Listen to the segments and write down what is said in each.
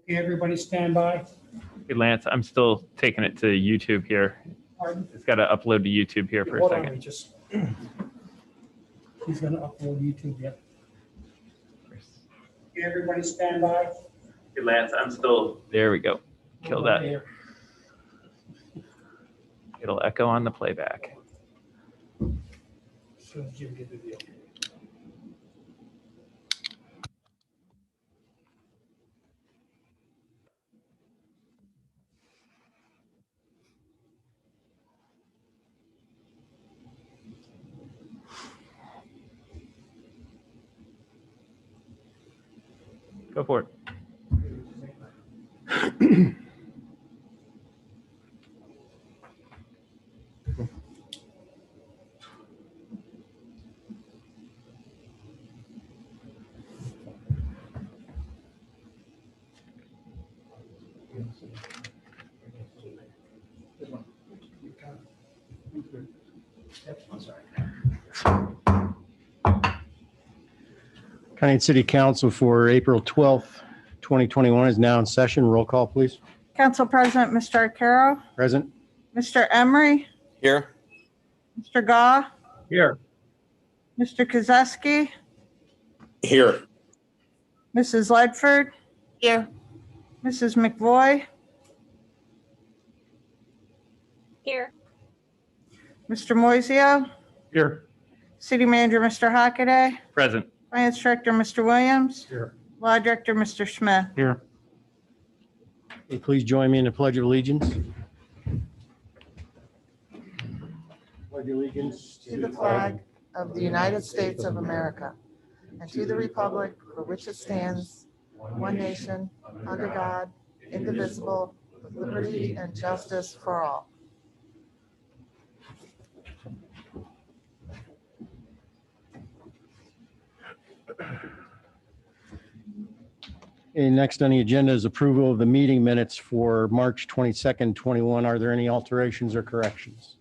Okay, everybody stand by. Hey, Lance, I'm still taking it to YouTube here. Pardon? It's got to upload to YouTube here for a Hold on, second. He's gonna upload YouTube, yep. Okay, everybody stand by. Hey, Lance, I'm still. There we go. Kill that. There. It'll echo on the playback. So Jim get the deal. Go for it. County and City Council for April 12th, 2021 is now in session. Roll call, please. Council President, Mr. Arcaro, Present. Mr. Emery, Here. Mr. Goff, Here. Mr. Kozeski, Here. Mrs. Ledford. Here. Mrs. McVoy, Here. Mr. Moiseo, Here. City Manager, Mr. Hockaday, Present. Finance Director, Mr. Williams, Here. Law Director, Mr. Smith. Here. Okay, please join me in the Pledge of Allegiance. Pledge allegiance To the flag of the United States of America and to the republic for which it stands, one nation, under God, indivisible, with liberty and justice for all. Okay, next on the agenda is approval of the meeting minutes for March 22nd, 21. Are there any alterations or corrections?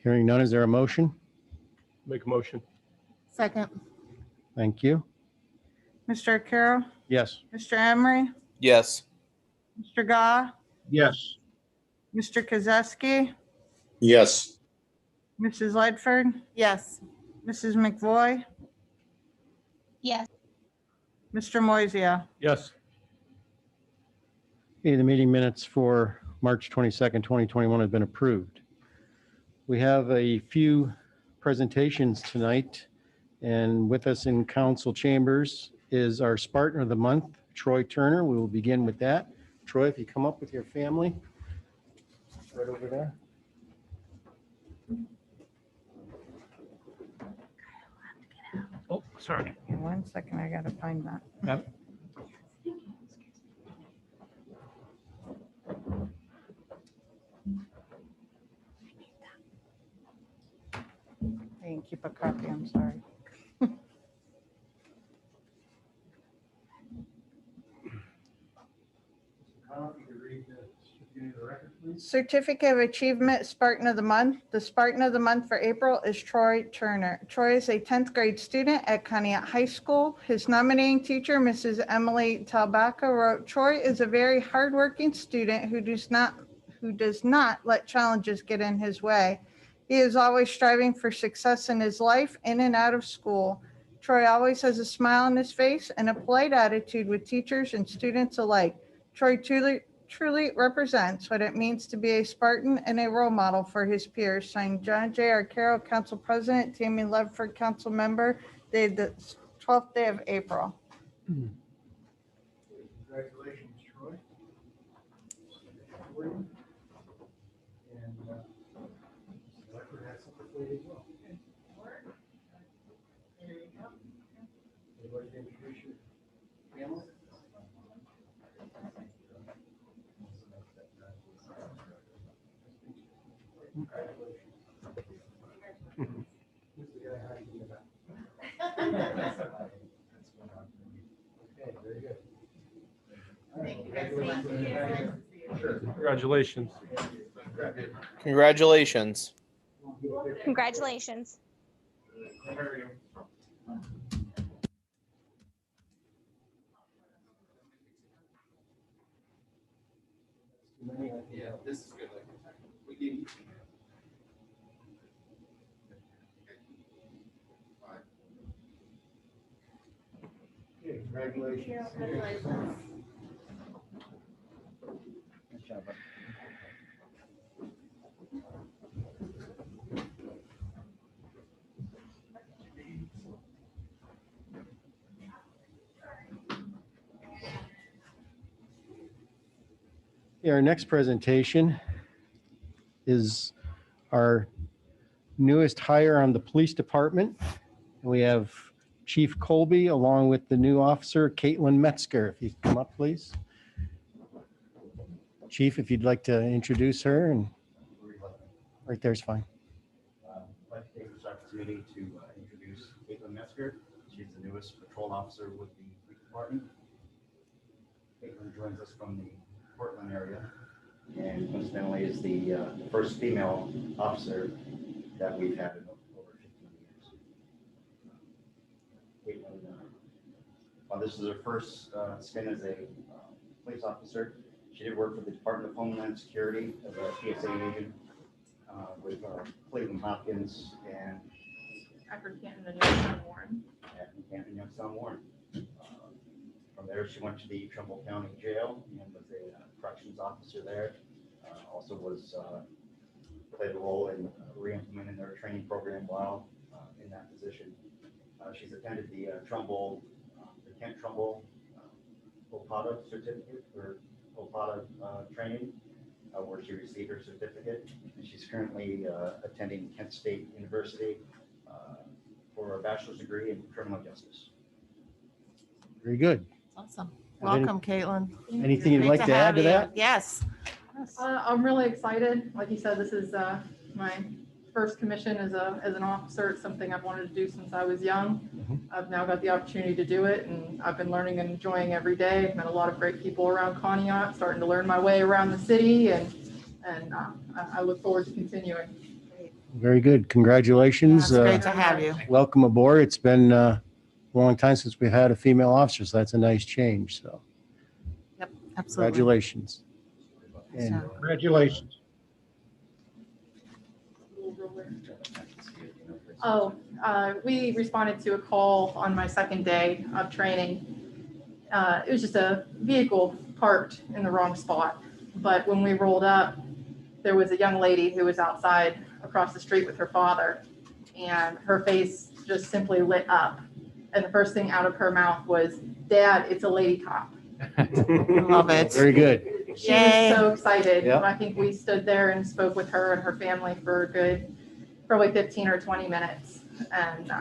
Hearing none, is there a motion? Make a motion. Second. Thank you. Mr. Arcaro, Yes. Mr. Emery, Yes. Mr. Goff, Yes. Mr. Kozeski, Yes. Mrs. Ledford, Yes. Mrs. McVoy, Yes. Mr. Moiseo. Yes. Okay, the meeting minutes for March 22nd, 2021 have been approved. We have a few presentations tonight, and with us in council chambers is our Spartan of the Month, Troy Turner. We will begin with that. Troy, if you come up with your family, right over there. Oh, sorry. Okay, 1 second, I gotta find that. Yep. I didn't keep a copy, I'm sorry. Certificate of Achievement Spartan of the Month. The Spartan of the Month for April is Troy Turner. Troy is a 10th grade student at Conneaut High School. His nominating teacher, Mrs. Emily Talbaca, wrote, "Troy is a very hardworking student who does not let challenges get in his way. He is always striving for success in his life, in and out of school. Troy always has a smile on his face and a polite attitude with teachers and students alike. Troy truly represents what it means to be a Spartan and a role model for his peers." Signed, John J. Arcaro, Council President, Tammy Ledford, Council Member, dated the 12th day of April. Congratulations, Troy. And Ledford has something for you as well. There you go. Everybody introduce your family. Who's the guy hiding in the back? Okay, very good. Congratulations. Congratulations. Congratulations. Yeah, this is good. We need. Congratulations. Nice job, bud. Yeah, our next presentation is our newest hire on the police department. We have Chief Colby along with the new officer, Caitlin Metzger. If you could come up, please. Chief, if you'd like to introduce her, and right there's fine. I'd like to take this opportunity to introduce Caitlin Metzger. She's the newest patrol officer with the police department. Caitlin joins us from the Portland area, and coincidentally is the first female officer that we've had in over 15 years. Caitlin, while this is her first stint as a police officer, she did work for the Department of Homeland Security as a TSA agent with Cleveland Hopkins and Akron Canton and Youngstown Warren. Canton, Youngstown, Warren. From there, she went to the Trumbull County Jail and was a corrections officer there. Also played a role in re-implementing their training program while in that position. She's attended the Kent Trumbull OPATA certificate or OPATA training, where she received her certificate. And she's currently attending Kent State University for a bachelor's degree in criminal justice. Very good. Awesome. Have any- Welcome, Caitlin. Anything you'd Great like to add have to you. that? Yes. I'm really excited. Like you said, this is my first commission as an officer. It's something I've wanted to do since I was young. I've now got the opportunity to do it, and I've been learning and enjoying every day. I've met a lot of great people around Conneaut, starting to learn my way around the city, and I look forward to continuing. Very good. Congratulations. It's great to have you. Welcome aboard. It's been a long time since we've had a female officer, so that's a nice change. So Absolutely. congratulations. And Congratulations. We responded to a call on my second day of training. It was just a vehicle parked in the wrong spot. But when we rolled up, there was a young lady who was outside across the street with her father, and her face just simply lit up. And the first thing out of her mouth was, "Dad, it's a lady cop." Love it. very good. She Yay. was so excited. Yep. I think we stood there and spoke with her and her family for a good, probably 15 or 20 minutes. And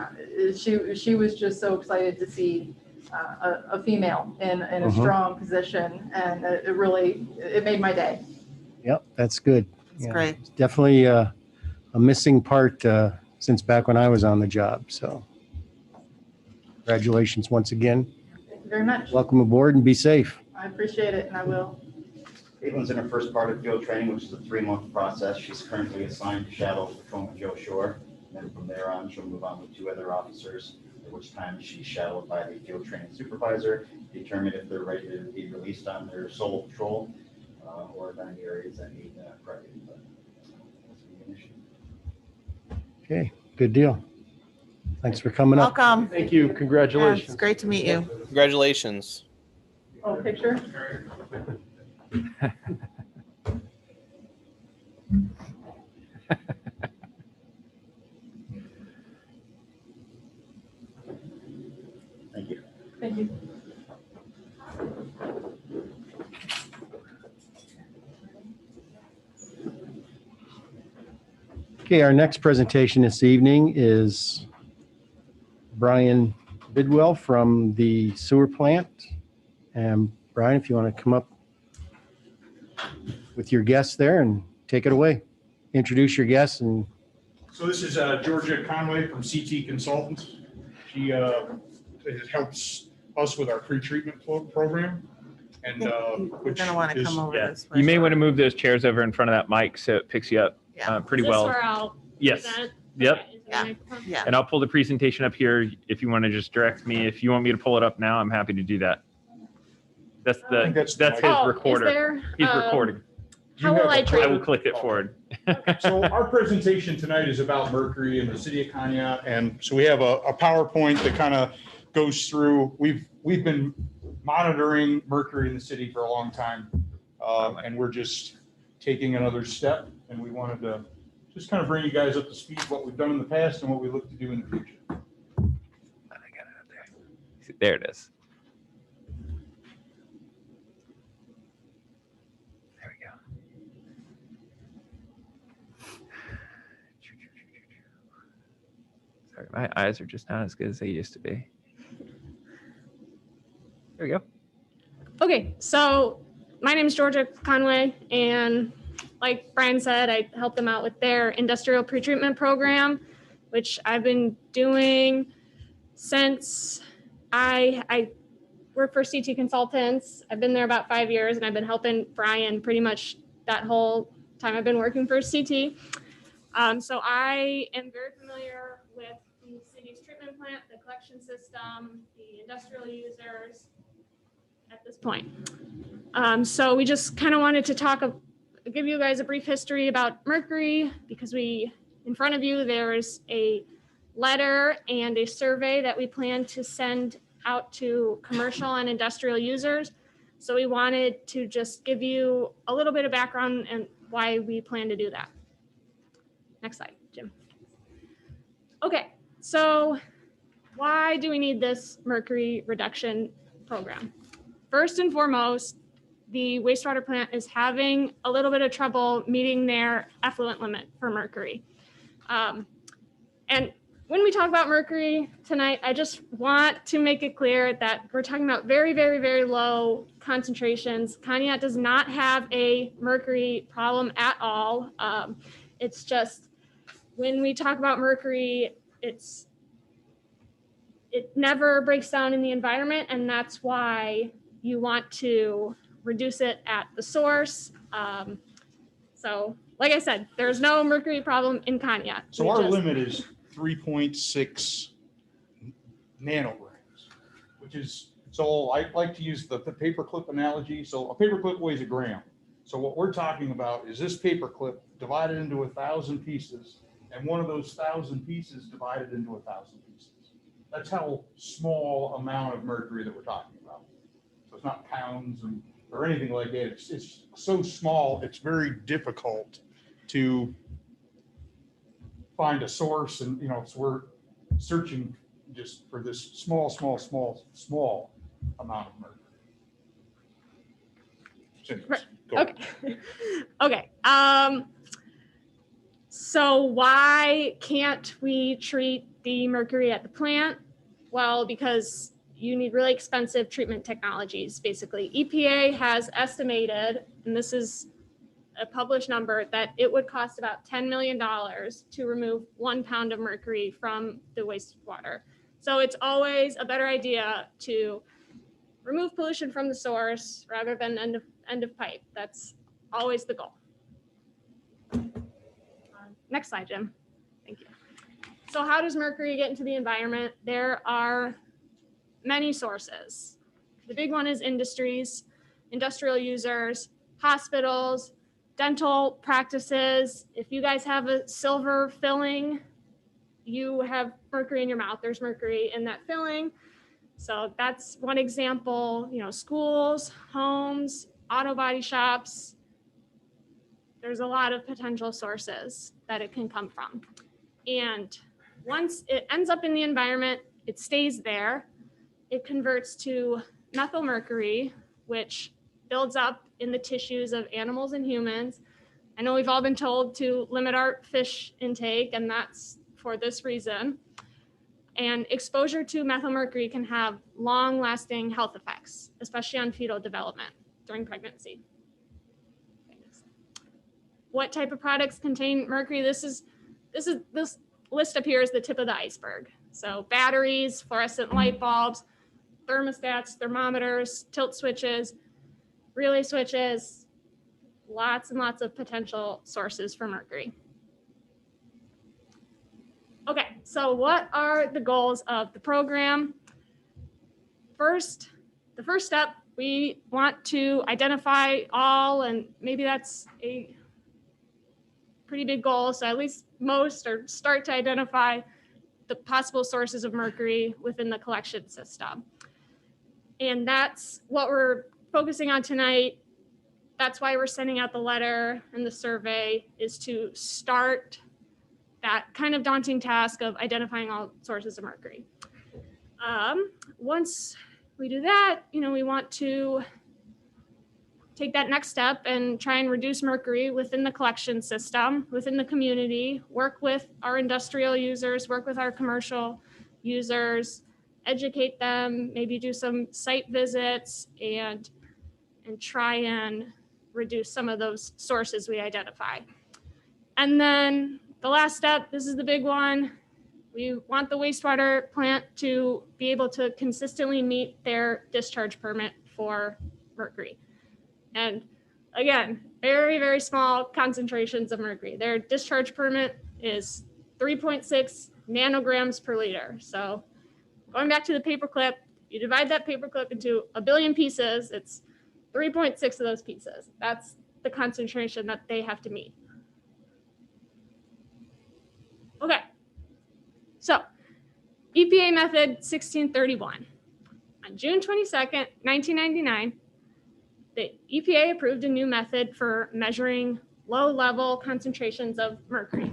she was just so excited to see a female in a strong position. And it made my day. Yep, that's good. It's Yeah. great. It's definitely a missing part since back when I was on the job. So congratulations once again. Thank you very much. Welcome aboard and be safe. I appreciate it, and I will. Caitlin's in her first part of field training, which is a 3-month process. She's currently assigned to Shadow Patrolman Joe Shore. And then from there on, she'll move on with 2 other officers, at which time she's shadowed by the field training supervisor, determine if they're ready to be released on their solo patrol or if any areas that need correcting. But that's the initiative. Okay, good deal. Thanks for coming up. Welcome. Thank you. Yeah, It's Congratulations. great to meet you. Congratulations. Oh, picture? Thank you. Thank you. Okay, our next presentation this evening is Brian Bidwell from the sewer plant. And Brian, if you want to come up with your guests there and take it away. Introduce your guests and So this is Georgia Conway from CT Consultants. She helps us with our pre-treatment program. And You're which going to want to is- come over Yeah, this way. you may want to move those chairs over in front of that mic so it picks you up Yeah. pretty Is this well. where I'll Yes. present? Yep. Okay. to the Yeah. microphone. Yeah. And I'll pull the presentation up here if you want to just direct me. If you want me to pull it up now, I'm happy to do that. That's I think that's that's his the Oh, recorder. is there? He's recording. You How will have I a train? I will click it forward. So our presentation tonight is about Mercury in the city of Conneaut. And so we have a PowerPoint that kind of goes through, we've been monitoring Mercury in the city for a long time. And we're just taking another step, and we wanted to just kind of bring you guys up to speed, what we've done in the past and what we look to do in the future. I got it up there. There it is. There we go. Sorry, my eyes are just not as good as they used to be. There we go. Okay, so my name is Georgia Conway, and like Brian said, I help them out with their industrial pretreatment program, which I've been doing since I work for CT Consultants. I've been there about 5 years, and I've been helping Brian pretty much that whole time I've been working for CT. So I am very familiar with the city's treatment plant, the collection system, the industrial users at this point. So we just kind of wanted to give you guys a brief history about Mercury, because in front of you, there's a letter and a survey that we plan to send out to commercial and industrial users. So we wanted to just give you a little bit of background and why we plan to do that. Next slide, Jim. Okay, so why do we need this mercury reduction program? First and foremost, the wastewater plant is having a little bit of trouble meeting their effluent limit for mercury. And when we talk about mercury tonight, I just want to make it clear that we're talking about very, very, very low concentrations. Conneaut does not have a mercury problem at all. It's just when we talk about mercury, it never breaks down in the environment, and that's why you want to reduce it at the source. So like I said, there's no mercury problem in Conneaut. So our limit is 3.6 nanograms, which is, so I like to use the paperclip analogy. So a paperclip weighs a gram. So what we're talking about is this paperclip divided into 1,000 pieces, and one of those 1,000 pieces divided into 1,000 pieces. That's how small amount of mercury that we're talking about. So it's not pounds or anything like that. It's so small, it's very difficult to find a source, and so we're searching just for this small amount of mercury. So anyways, go ahead. Okay. So why can't we treat the mercury at the plant? Well, because you need really expensive treatment technologies, basically. EPA has estimated, and this is a published number, that it would cost about $10 million to remove 1 pound of mercury from the wastewater. So it's always a better idea to remove pollution from the source rather than end of pipe. That's always the goal. Next slide, Jim. Thank you. So how does mercury get into the environment? There are many sources. The big one is industries, industrial users, hospitals, dental practices. If you guys have a silver filling, you have mercury in your mouth. There's mercury in that filling. So that's one example. Schools, homes, auto body shops. There's a lot of potential sources that it can come from. And once it ends up in the environment, it stays there. It converts to methylmercury, which builds up in the tissues of animals and humans. I know we've all been told to limit our fish intake, and that's for this reason. And exposure to methylmercury can have long-lasting health effects, especially on fetal development during pregnancy. What type of products contain mercury? This list up here is the tip of the iceberg. So batteries, fluorescent light bulbs, thermostats, thermometers, tilt switches, relay switches, lots and lots of potential sources for mercury. Okay, so what are the goals of the program? First, the first step, we want to identify all, and maybe that's a pretty big goal, so at least most, or start to identify the possible sources of mercury within the collection system. And that's what we're focusing on tonight. That's why we're sending out the letter and the survey, is to start that kind of daunting task of identifying all sources of mercury. Once we do that, we want to take that next step and try and reduce mercury within the collection system, within the community, work with our industrial users, work with our commercial users, educate them, maybe do some site visits, and try and reduce some of those sources we identify. And then the last step, this is the big one. We want the wastewater plant to be able to consistently meet their discharge permit for mercury. And again, very, very small concentrations of mercury. Their discharge permit is 3.6 nanograms per liter. So going back to the paperclip, you divide that paperclip into a billion pieces, it's 3.6 of those pieces. That's the concentration that they have to meet. Okay, so EPA method 1631. On June 22nd, 1999, the EPA approved a new method for measuring low-level concentrations of mercury.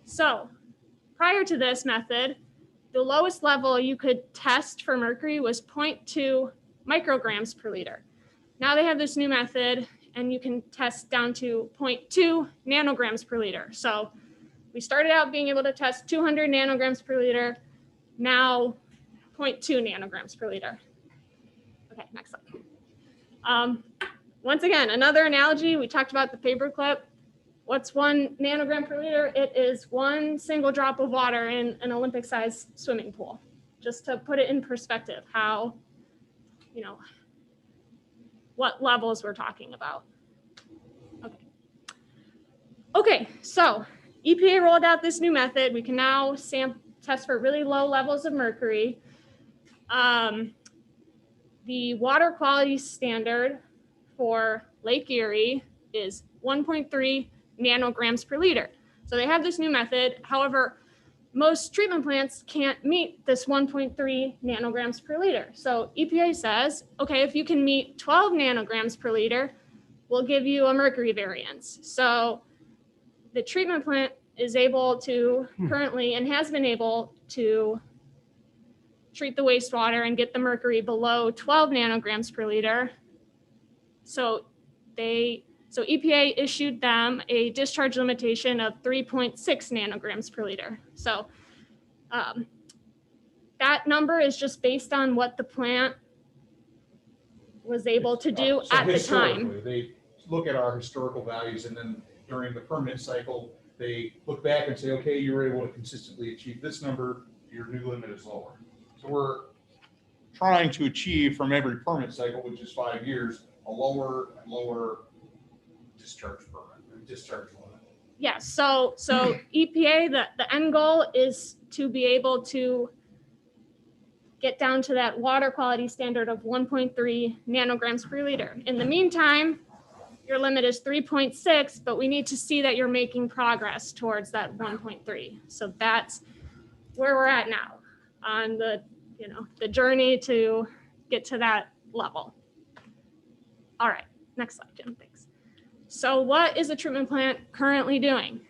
So prior to this method, the lowest level you could test for mercury was 0.2 micrograms per liter. Now they have this new method, and you can test down to 0.2 nanograms per liter. So we started out being able to test 200 nanograms per liter, now 0.2 nanograms per liter. Okay, next slide. Once again, another analogy, we talked about the paperclip. What's 1 nanogram per liter? It is 1 single drop of water in an Olympic-sized swimming pool. Just to put it in perspective, how, what levels we're talking about. Okay, so EPA rolled out this new method. We can now test for really low levels of mercury. The water quality standard for Lake Erie is 1.3 nanograms per liter. So they have this new method. However, most treatment plants can't meet this 1.3 nanograms per liter. So EPA says, okay, if you can meet 12 nanograms per liter, we'll give you a mercury variance. So the treatment plant is able to currently, and has been able to, treat the wastewater and get the mercury below 12 nanograms per liter. So EPA issued them a discharge limitation of 3.6 nanograms per liter. So that number is just based on what the plant was able to do So at the time. historically, they look at our historical values, and then during the permit cycle, they look back and say, okay, you were able to consistently achieve this number, your new limit is lower. So we're trying to achieve from every permit cycle, which is 5 years, a lower and lower discharge permit, discharge limit. Yes, so EPA, the end goal is to be able to get down to that water quality standard of 1.3 nanograms per liter. In the meantime, your limit is 3.6, but we need to see that you're making progress towards that 1.3. So that's where we're at now on the journey to get to that level. All right, next slide, Jim, thanks. So what is the treatment plant currently doing?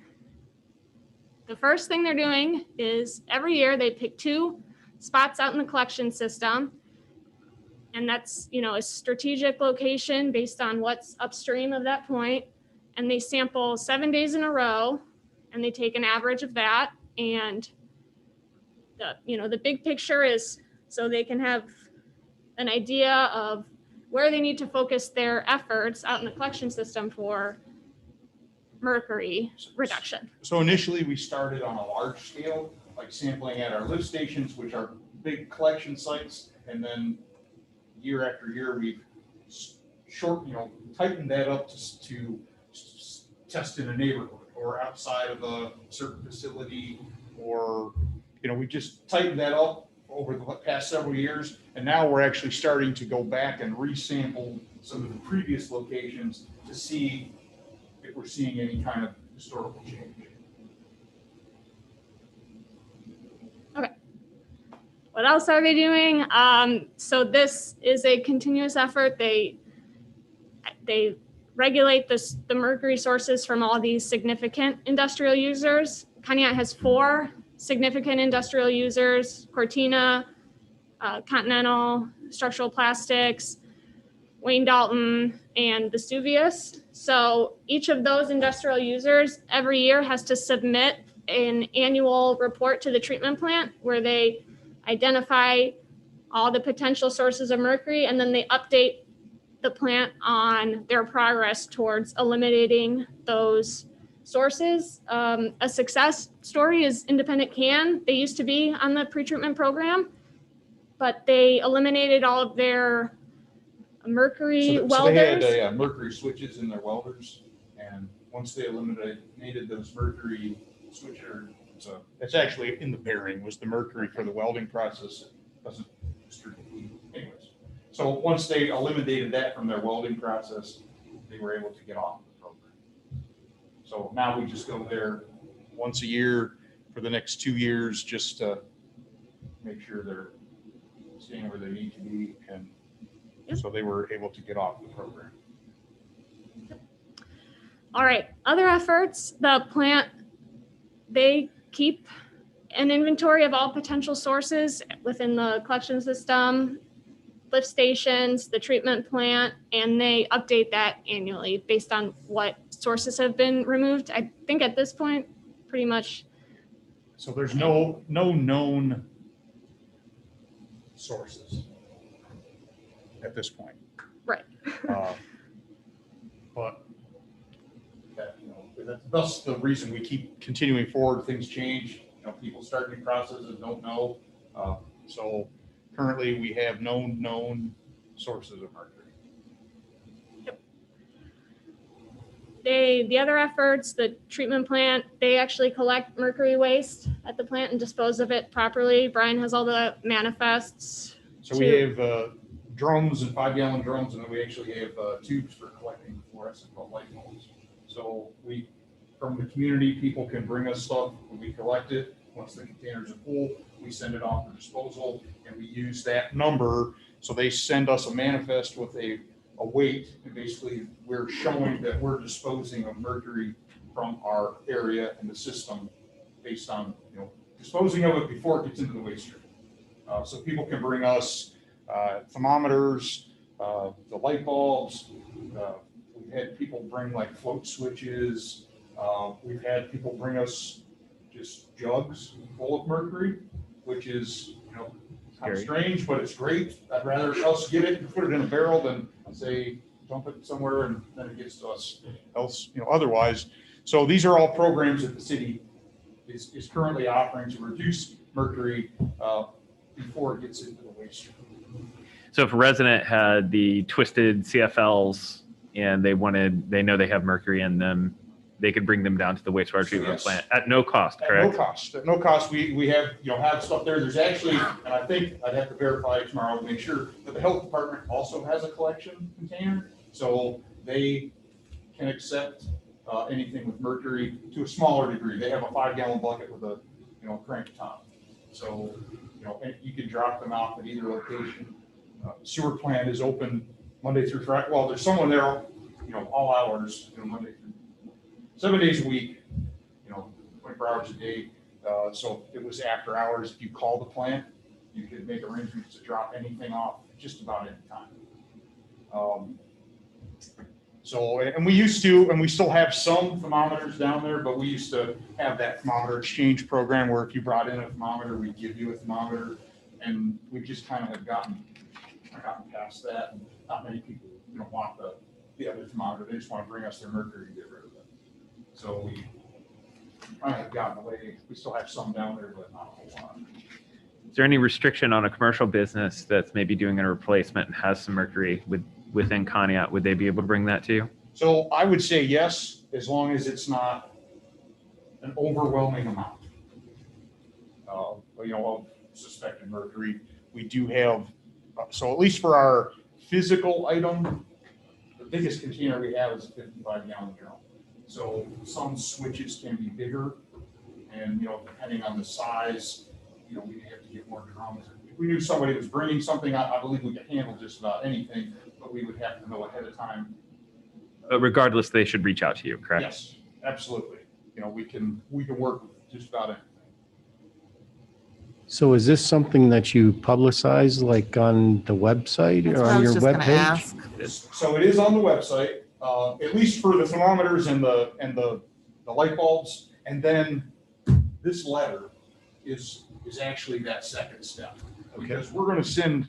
The first thing they're doing is every year they pick 2 spots out in the collection system. And that's, a strategic location based on what's upstream of that point. And they sample 7 days in a row, and they take an average of that. And the big picture is so they can have an idea of where they need to focus their efforts out in the collection system for mercury reduction. So initially, we started on a large scale, like sampling at our lift stations, which are big collection sites, and then year after year, we've tightened that up to test in a neighborhood or outside of a certain facility or, we just tightened that up over the past several years. And now we're actually starting to go back and resample some of the previous locations to see if we're seeing any kind of historical change. What else are they doing? So this is a continuous effort. They regulate the mercury sources from all these significant industrial users. Conneaut has 4 significant industrial users: Cortina, Continental, Structural Plastics, Wayne Dalton, and Vesuvius. So each of those industrial users every year has to submit an annual report to the treatment plant where they identify all the potential sources of mercury, and then they update the plant on their progress towards eliminating those sources. A success story is Independent Can. They used to be on the pretreatment program, but they eliminated all of their mercury So welders. they had mercury switches in their welders, and once they eliminated those mercury switcher, so it's actually in the bearing was the mercury for the welding process. It doesn't distribute heat anyways. So once they eliminated that from their welding process, they were able to get off the program. So now we just go there once a year for the next 2 years, just to make sure they're staying where they need to be. And so they were able to get off the program. All right, other efforts, the plant, they keep an inventory of all potential sources within the collection system, lift stations, the treatment plant, and they update that annually based on what sources have been removed. I think at this point, pretty much. So there's no known sources at this point. Right. But that's the reason we keep continuing forward. Things change. People start new processes, don't know. So currently we have known sources of mercury. The other efforts, the treatment plant, they actually collect mercury waste at the plant and dispose of it properly. Brian has all the manifests. So we have drums and 5-gallon drums, and then we actually have tubes for collecting fluorescent light bulbs. So from the community, people can bring us stuff when we collect it. Once the containers are full, we send it off for disposal, and we use that number. So they send us a manifest with a weight, and basically we're showing that we're disposing of mercury from our area in the system based on disposing of it before it gets into the waste stream. So people can bring us thermometers, the light bulbs. We've had people bring like float switches. We've had people bring us just jugs full of mercury, which is kind of strange, but it's great. I'd rather us get it and put it in a barrel than say dump it somewhere and then it gets to us else, otherwise. So these are all programs that the city is currently offering to reduce mercury before it gets into the waste stream. So if a resident had the twisted CFLs and they know they have mercury in them, they could bring them down to the wastewater treatment plant at no cost, correct? At no cost. We have, have stuff there. There's actually, and I think I'd have to verify tomorrow to make sure that the health department also has a collection container. So they can accept anything with mercury to a smaller degree. They have a 5-gallon bucket with a, crank top. So, and you can drop them off at either location. Sewer plant is open Monday through Friday. Well, there's someone there, all hours, Monday through 7 days a week, 24 hours a day. So it was after hours. If you call the plant, you could make arrangements to drop anything off just about any time. And we used to, and we still have some thermometers down there, but we used to have that thermometer exchange program where if you brought in a thermometer, we'd give you a thermometer. And we just kind of have gotten past that. And not many people want the other thermometer. They just want to bring us their mercury and get rid of it. So we kind of gotten away. We still have some down there, but not a whole lot. Is there any restriction on a commercial business that's maybe doing a replacement and has some mercury within Conneaut? Would they be able to bring that to you? So I would say yes, as long as it's not an overwhelming amount. of suspected mercury. We do have, so at least for our physical item, the biggest container we have is a 55-gallon drum. So some switches can be bigger, and, depending on the size, we have to get more drums. If we knew somebody was bringing something, I believe we could handle just about anything, but we would have to know ahead of time. But regardless, they should reach out to you, correct? Yes, absolutely. We can work with just about anything. So is this something that you publicize like on the website That's or what I on was your just gonna webpage? ask. So it is on the website, at least for the thermometers and the light bulbs. And then this letter is actually that second step. Because we're going to send,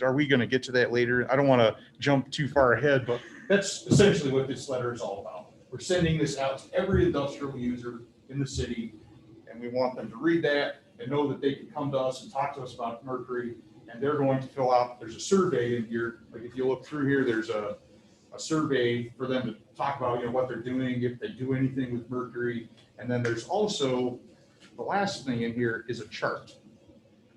are we going to get to that later? I don't want to jump too far ahead, but that's essentially what this letter is all about. We're sending this out to every industrial user in the city, and we want them to read that and know that they can come to us and talk to us about mercury. And they're going to fill out, there's a survey in here. Like if you look through here, there's a survey for them to talk about, what they're doing, if they do anything with mercury. And then there's also, the last thing in here is a chart.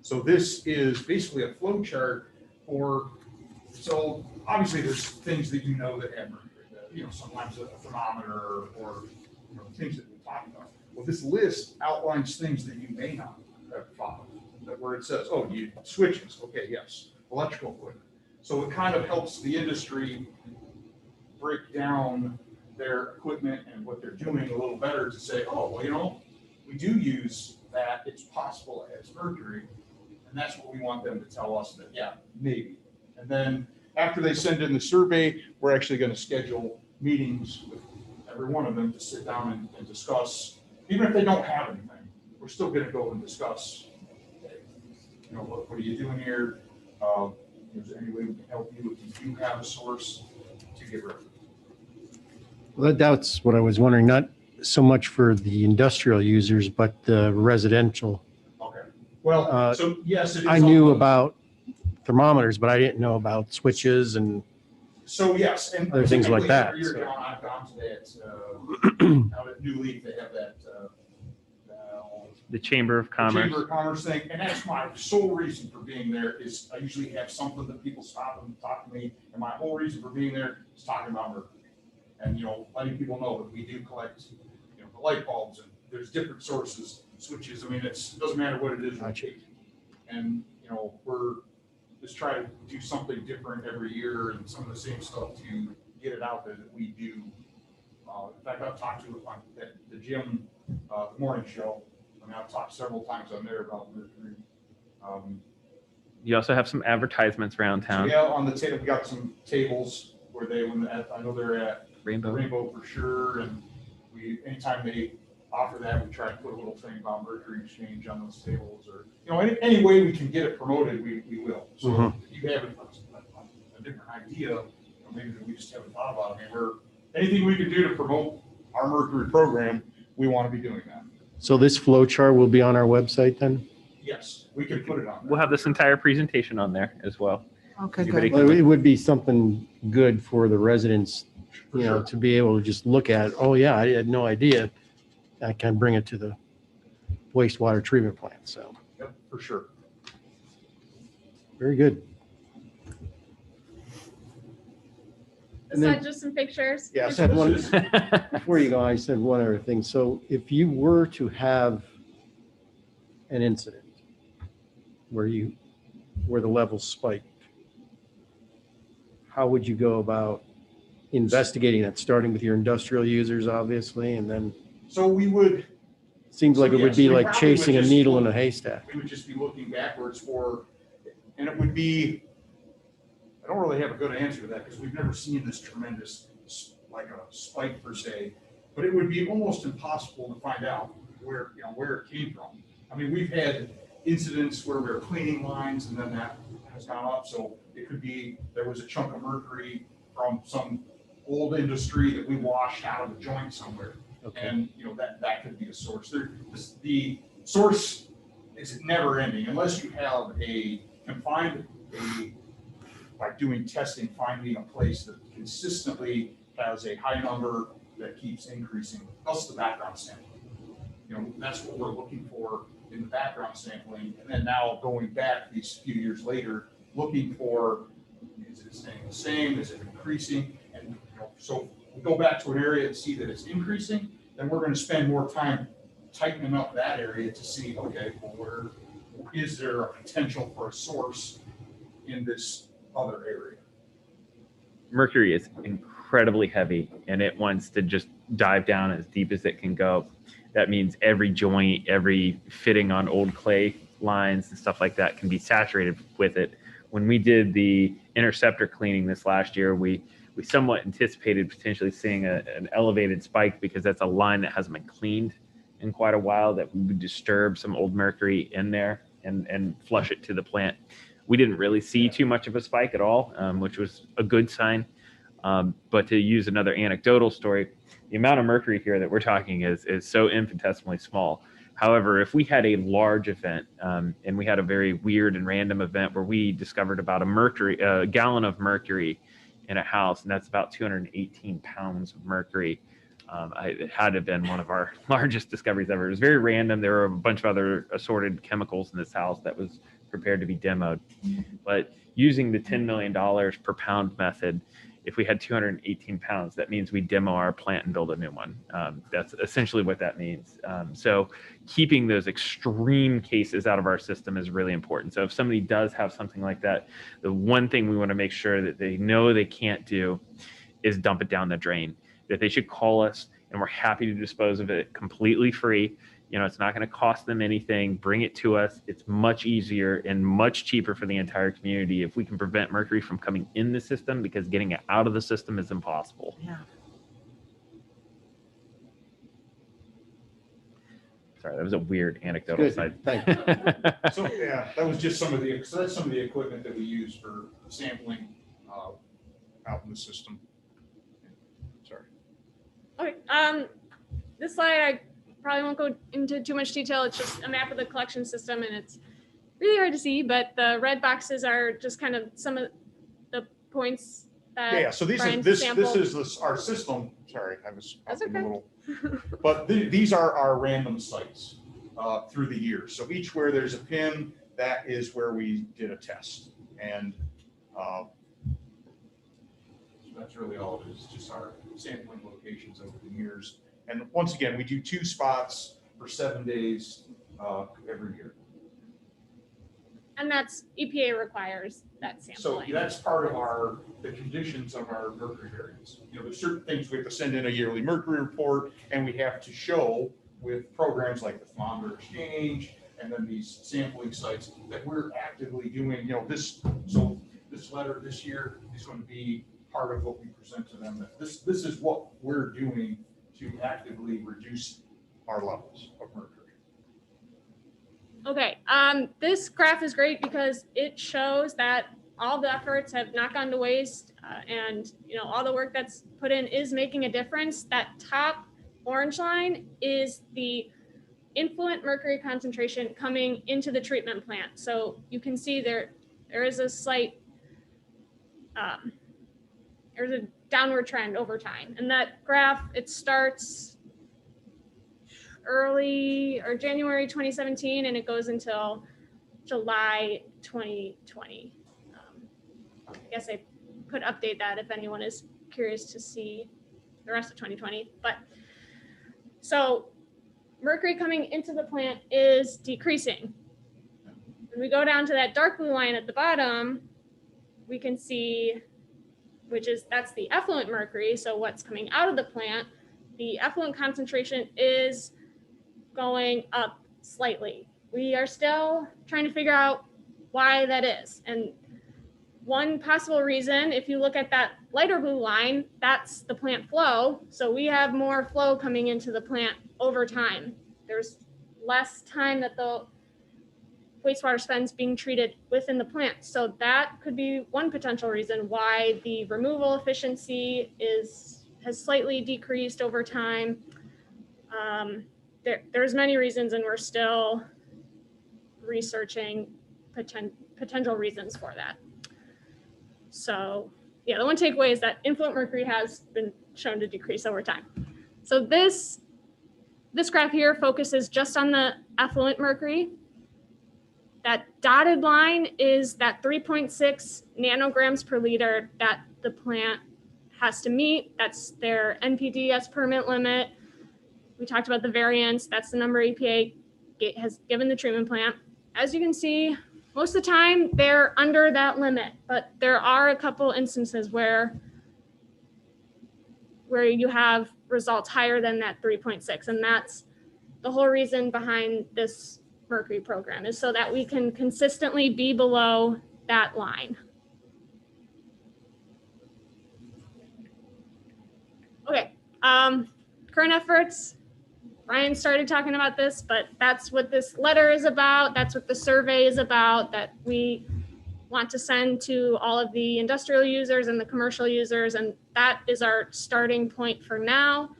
So this is basically a flow chart for, so obviously there's things that that have mercury, sometimes a thermometer or things that we talk about. Well, this list outlines things that you may not have followed, where it says, oh, you switches, okay, yes, electrical equipment. So it kind of helps the industry break down their equipment and what they're doing a little better to say, oh, well, we do use that, it's possible it has mercury. And that's what we want them to tell us that, yeah, maybe. And then after they send in the survey, we're actually going to schedule meetings with every one of them to sit down and discuss. Even if they don't have anything, we're still going to go and discuss, what are you doing here? Is there any way we can help you if you do have a source to get rid of it? Well, that's what I was wondering, not so much for the industrial users, but the residential. Okay. Well, so yes, it is. I knew about thermometers, but I didn't know about switches and So yes, and other things like that, every year, so. John, I've gone to that, out at New Leaf, they have that, The Chamber of the Commerce. Chamber of Commerce thing, and that's my sole reason for being there is I usually have something that people stop and talk to me, and my whole reason for being there is talking about mercury. And, letting people know that we do collect, the light bulbs, and there's different sources, switches, it doesn't matter what it is. Gotcha. And, we're just trying to do something different every year and some of the same stuff to get it out there that we do. In fact, I've talked to at the gym, the morning show. I've talked several times on there about mercury. You also have some advertisements around So town. yeah, on the table, we got some tables where I know they're at Rainbow for sure. And anytime they offer that, we try to put a little thing about mercury exchange on those tables or, any way we can get it promoted, we will. So if you have a different idea, maybe that we just haven't thought about it. Anything we can do to promote our mercury program, we want to be doing that. So this flow chart will be on our website then? Yes, we can put it on there. We'll have this entire presentation on there as well. Okay, Anybody good. Well, it would be something good for the residents, For sure. to be able to just look at, oh yeah, I had no idea. I can bring it to the wastewater treatment plant. So Yep, for sure. very good. And then- Besides just some pictures. Yeah, I said one, before you go, I said one other thing. So if you were to have an incident where the levels spiked, how would you go about investigating that, starting with your industrial users, obviously, and then So we would, seems like it would Yes, be we like probably would chasing a just needle in a look- haystack. we would just be looking backwards and it would be, I don't really have a good answer to that because we've never seen this tremendous, like a spike per se, but it would be almost impossible to find out where it came from. I mean, we've had incidents where we were cleaning lines and then that has gone up. So it could be, there was a chunk of mercury from some old industry that we washed out of a joint somewhere. Okay. And, that could be a source. The source is never ending unless you have by doing testing, finding a place that consistently has a high number that keeps increasing, plus the background sampling. That's what we're looking for in the background sampling, and then now going back these few years later, looking for, is it staying the same, is it increasing? And so we go back to an area and see that it's increasing, then we're gonna spend more time tightening up that area to see, okay, well, where is there a potential for a source in this other area? Mercury is incredibly heavy and it wants to just dive down as deep as it can go. That means every joint, every fitting on old clay lines and stuff like that can be saturated with it. When we did the interceptor cleaning this last year, we somewhat anticipated potentially seeing an elevated spike because that's a line that hasn't been cleaned in quite a while, that we would disturb some old mercury in there and flush it to the plant. We didn't really see too much of a spike at all, which was a good sign. But to use another anecdotal story, the amount of mercury here that we're talking is so infinitesimally small. However, if we had a large event, and we had a very weird and random event where we discovered about a gallon of mercury in a house, and that's about 218 pounds of mercury. It had to have been one of our largest discoveries ever. It was very random. There were a bunch of other assorted chemicals in this house that was prepared to be demoed. But using the $10 million per pound method, if we had 218 pounds, that means we demo our plant and build a new one. That's essentially what that means. So keeping those extreme cases out of our system is really important. So if somebody does have something like that, the one thing we want to make sure that they know they can't do is dump it down the drain, that they should call us and we're happy to dispose of it completely free. You know, it's not going to cost them anything. Bring it to us. It's much easier and much cheaper for the entire community if we can prevent mercury from coming in the system, because getting it out of the system is impossible. Yeah. Sorry, that was a weird anecdotal Good, side. thank you. So, yeah, that was just some of the, so that's some of the equipment that we use for sampling out in the system. Sorry. Okay, this slide, I probably won't go into too much detail. It's just a map of the collection system and it's really hard to see, but the red boxes are just kind of some of the points that Yeah, so these are, Brian this sampled. is our system. Sorry, I was That's up in the okay. little. But these are our random sites through the year. So each where there's a pin, that is where we did a test. And so that's really all it is, just our sampling locations over the years. And once again, we do 2 spots for 7 days every year. And that's EPA requires that So sampling. that's part of the conditions of our mercury variance. You know, there's certain things we have to send in a yearly mercury report, and we have to show with programs like the thermometer exchange and then these sampling sites that we're actively doing, you know, so this letter this year is going to be part of what we present to them. That this is what we're doing to actively reduce our levels of mercury. Okay, this graph is great because it shows that all the efforts have not gone to waste, and you know, all the work that's put in is making a difference. That top orange line is the influent mercury concentration coming into the treatment plant. So you can see there is a slight, there's a downward trend over time. And that graph, it starts early or January 2017 and it goes until July 2020. I guess I could update that if anyone is curious to see the rest of 2020. But so mercury coming into the plant is decreasing. When we go down to that dark blue line at the bottom, we can see, that's the effluent mercury. So what's coming out of the plant, the effluent concentration is going up slightly. We are still trying to figure out why that is. And one possible reason, if you look at that lighter blue line, that's the plant flow. So we have more flow coming into the plant over time. There's less time that the wastewater spends being treated within the plant. So that could be one potential reason why the removal efficiency has slightly decreased over time. There's many reasons and we're still researching potential reasons for that. So yeah, the one takeaway is that influent mercury has been shown to decrease over time. So this this graph here focuses just on the effluent mercury. That dotted line is that 3.6 nanograms per liter that the plant has to meet. That's their NPDES permit limit. We talked about the variance. That's the number EPA has given the treatment plant. As you can see, most of the time they're under that limit, but there are a couple instances where you have results higher than that 3.6. And that's the whole reason behind this mercury program, is so that we can consistently be below that line. Okay, current efforts. Ryan started talking about this, but that's what this letter is about. That's what the survey is about, that we want to send to all of the industrial users and the commercial users. And that is our starting point for now.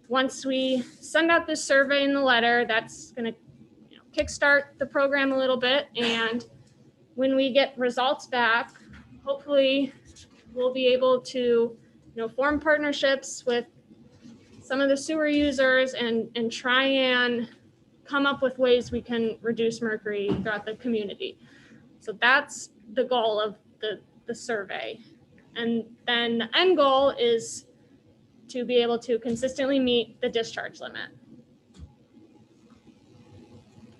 Once we send out this survey in the letter, that's going to kickstart the program a little bit. And when we get results back, hopefully we'll be able to form partnerships with some of the sewer users and try and come up with ways we can reduce mercury throughout the community. So that's the goal of the survey. And then the end goal is to be able to consistently meet the discharge limit.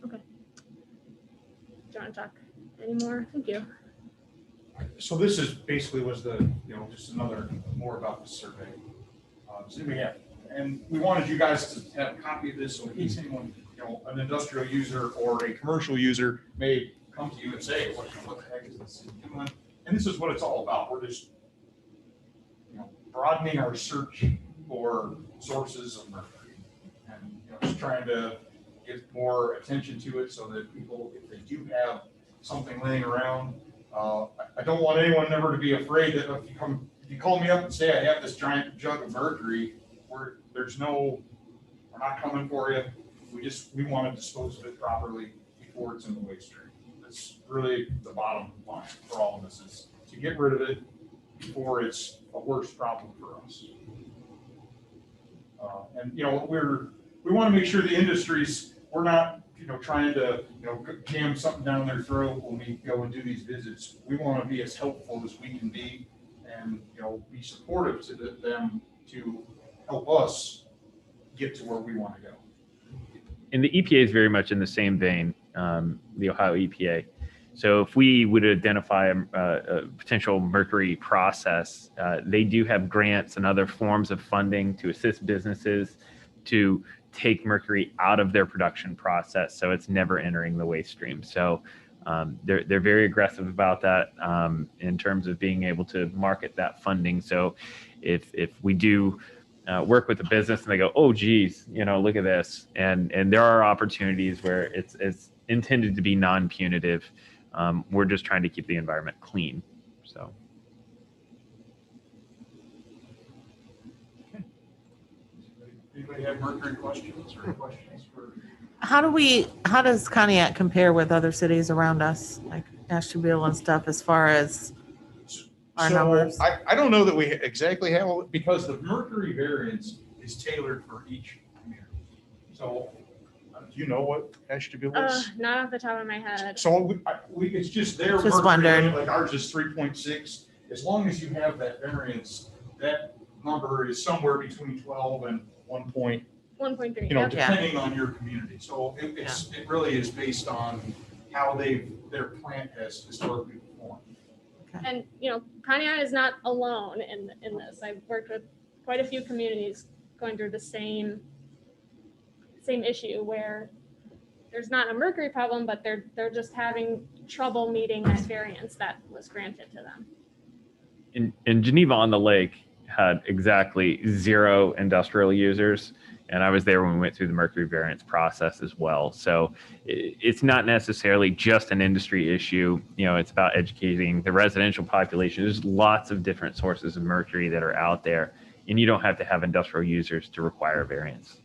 Okay. Do you want to talk anymore? Thank you. So this is basically was the, just another more about the survey. So we have, and we wanted you guys to have a copy of this, so in case anyone, an industrial user or a commercial user may come to you and say, what the heck is this doing? And this is what it's all about. We're just, broadening our search for sources of mercury, and just trying to get more attention to it so that people, if they do have something laying around, I don't want anyone ever to be afraid that if you call me up and say I have this giant jug of mercury, we're not coming for you. We want to dispose of it properly before it's in the waste stream. That's really the bottom line for all of this, is to get rid of it before it's a worse problem for us. And we want to make sure the industries, we're not trying to jam something down their throat when we go and do these visits. We want to be as helpful as we can be, and be supportive to them to help us get to where we want to go. And the EPA is very much in the same vein, the Ohio EPA. So if we would identify a potential mercury process, they do have grants and other forms of funding to assist businesses to take mercury out of their production process, so it's never entering the waste stream. So they're very aggressive about that in terms of being able to market that funding. So if we do work with a business and they go, oh geez, look at this, and there are opportunities where it's intended to be non-punitive. We're just trying to keep the environment clean. So. Anybody have mercury questions or questions for? How does Conneaut compare with other cities around us, like Ashtabula and stuff, as far as our numbers? I don't know that we exactly have, because the mercury variance is tailored for each community. So do you know what Ashtabula is? Not off the top of my head. So it's just their Just mercury, wondered. like ours is 3.6. As long as you have that variance, that number is somewhere between 12 and 1.3, 1.3. you know, Yep. depending on your community. So it really is based on how their plant has historically performed. And Conneaut is not alone in this. I've worked with quite a few communities going through the same issue, where there's not a mercury problem, but they're just having trouble meeting that variance that was granted to them. In Geneva on the Lake had exactly 0 industrial users, and I was there when we went through the mercury variance process as well. So it's not necessarily just an industry issue. It's about educating the residential population. There's lots of different sources of mercury that are out there, and you don't have to have industrial users to require a variance.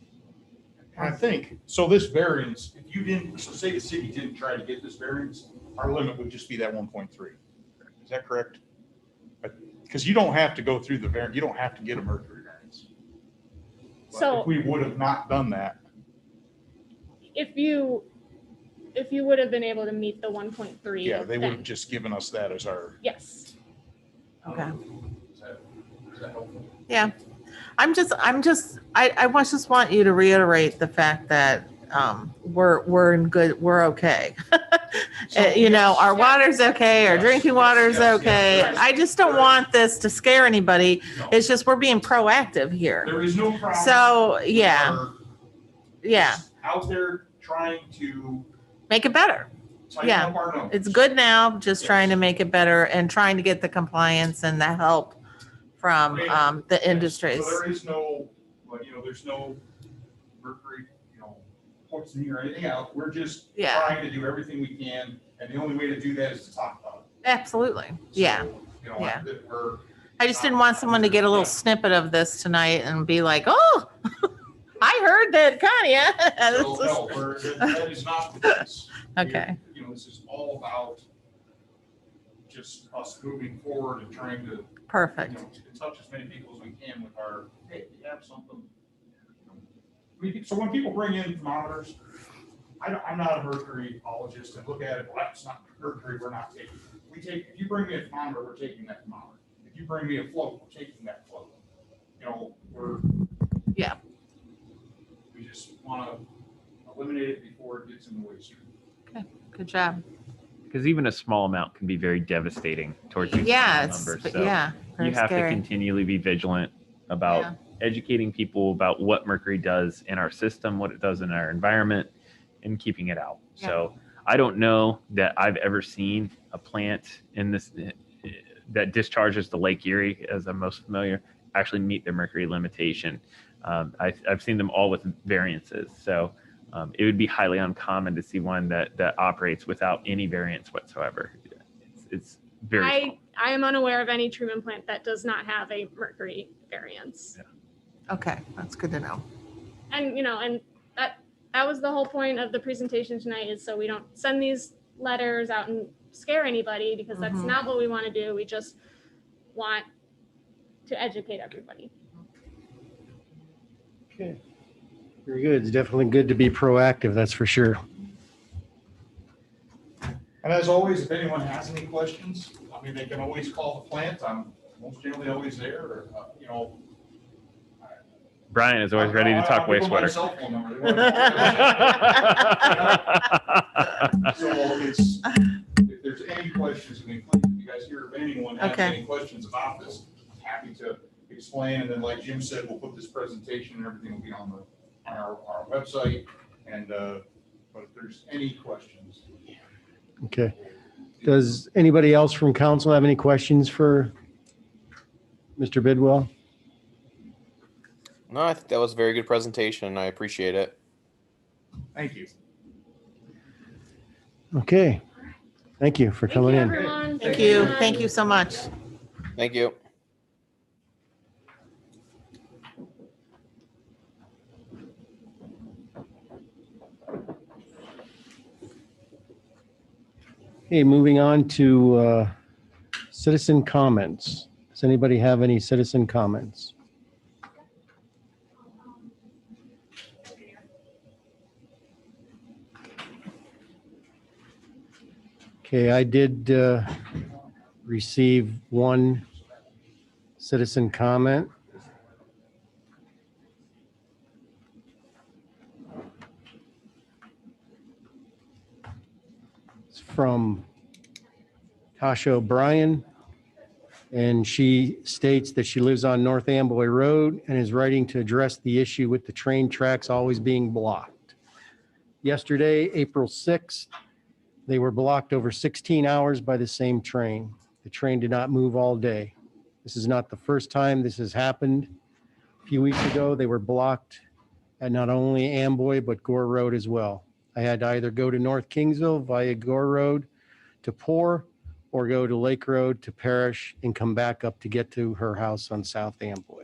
And I think, so this variance, if you didn't, so say the city didn't try to get this variance, our limit would just be that 1.3. Is that correct? Because you don't have to go through the variance, you don't have to get a mercury variance. But So if we would have not done that, if you would have been able to meet the 1.3. Yeah, they would have then just given us that as our. yes. Okay. Is that helpful? Yeah. I just want you to reiterate the fact that we're in good, we're okay. You know, our water's okay, our drinking water's okay. I just don't want this to scare anybody. It's just we're being proactive here. There is no problem. So, yeah, We're yeah, out there trying to make it better. tighten Yeah. up our numbers. It's good now, just trying to make it better and trying to get the compliance and the help from the Yes. industries. So there is no, like, there's no mercury, poisoning or anything out. We're just Yeah. trying to do everything we can. And the only way to do that is to talk about it. Absolutely. Yeah. So, Yeah. that we're. I just didn't want someone to get a little snippet of this tonight and be like, oh, I heard that Connie. So, no, that is not the case. Okay. This is all about just us moving forward and trying to, Perfect. to touch as many people as we can with our, hey, we have something. So when people bring in thermometers, I'm not a mercuryologist and look at it, well, that's not mercury, we're not taking. If you bring me a thermometer, we're taking that thermometer. If you bring me a float, we're taking that float. Yeah. We just want to eliminate it before it gets in the waste stream. Okay. Good job. Because even a small amount can be very devastating towards these Yeah. small numbers. But So yeah. you Very have scary. to continually be vigilant about Yeah. educating people about what mercury does in our system, what it does in our environment, and keeping it out. Yeah. So I don't know that I've ever seen a plant in this that discharges to Lake Erie, as I'm most familiar, actually meet their mercury limitation. I've seen them all with variances. So it would be highly uncommon to see one that operates without any variance whatsoever. It's very small. I am unaware of any treatment plant that does not have a mercury variance. Yeah. Okay. That's good to know. And and that was the whole point of the presentation tonight, is so we don't send these letters out and scare anybody, because that's Mhm. not what we want to do. We just want to educate everybody. Okay. Very good. It's definitely good to be proactive, that's for sure. And as always, if anyone has any questions, they can always call the plant. I'm most generally always there, or, Brian is always ready to talk I'll give them my wastewater. cell phone number. So if there's any questions, please, if you guys hear of anyone having Okay. any questions about this, I'm happy to explain. And then, like Jim said, we'll put this presentation and everything will be on our website. And, but if there's any questions. Okay. Does anybody else from council have any questions for Mr. Bidwell? No, I think that was a very good presentation. I appreciate it. Thank you. Okay. Thank you for coming in. Everyone. Thank you. Thank you so much. Thank you. Okay, moving on to citizen comments. Does anybody have any citizen comments? Okay, I did receive one citizen comment. It's from Tasha O'Brien, and she states that she lives on North Amboy Road and is writing to address the issue with the train tracks always being blocked. Yesterday, April 6th, they were blocked over 16 hours by the same train. The train did not move all day. This is not the first time this has happened. A few weeks ago, they were blocked at not only Amboy, but Gore Road as well. I had to either go to North Kingsville via Gore Road to Poor, or go to Lake Road to Parish and come back up to get to her house on South Amboy.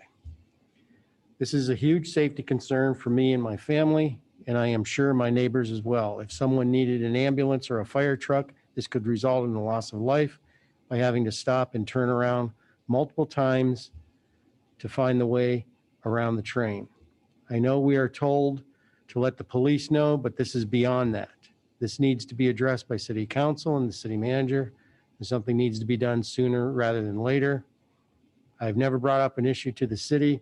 This is a huge safety concern for me and my family, and I am sure my neighbors as well. If someone needed an ambulance or a fire truck, this could result in the loss of life by having to stop and turn around multiple times to find the way around the train. I know we are told to let the police know, but this is beyond that. This needs to be addressed by city council and the city manager, and something needs to be done sooner rather than later. I've never brought up an issue to the city,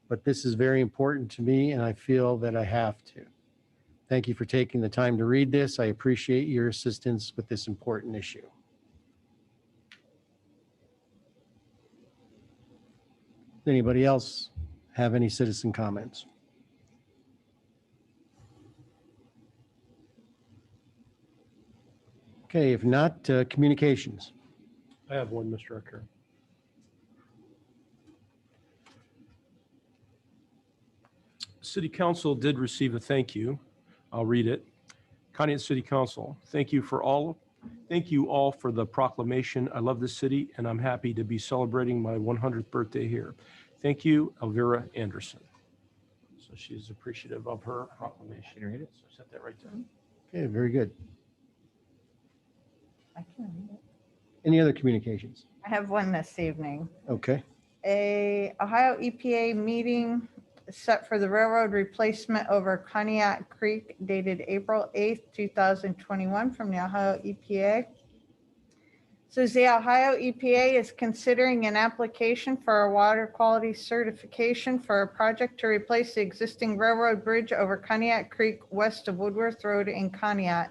but this is very important to me, and I feel that I have to. Thank you for taking the time to read this. I appreciate your assistance with this important issue. Anybody else have any citizen comments? Okay, if not, communications. I have one, Mr. Ecker. City Council did receive a thank you. I'll read it. Conneaut City Council, thank you all for the proclamation. I love this city and I'm happy to be celebrating my 100th birthday here. Thank you, Elvira Anderson. So she's appreciative of her proclamation. Can you read it? So set that right there. Okay, very good. I can read it. Any other communications? I have one this evening. Okay, A Ohio EPA meeting set for the railroad replacement over Conneaut Creek dated April 8th, 2021 from the Ohio EPA. Says the Ohio EPA is considering an application for a water quality certification for a project to replace the existing railroad bridge over Conneaut Creek west of Woodworth Road in Conneaut.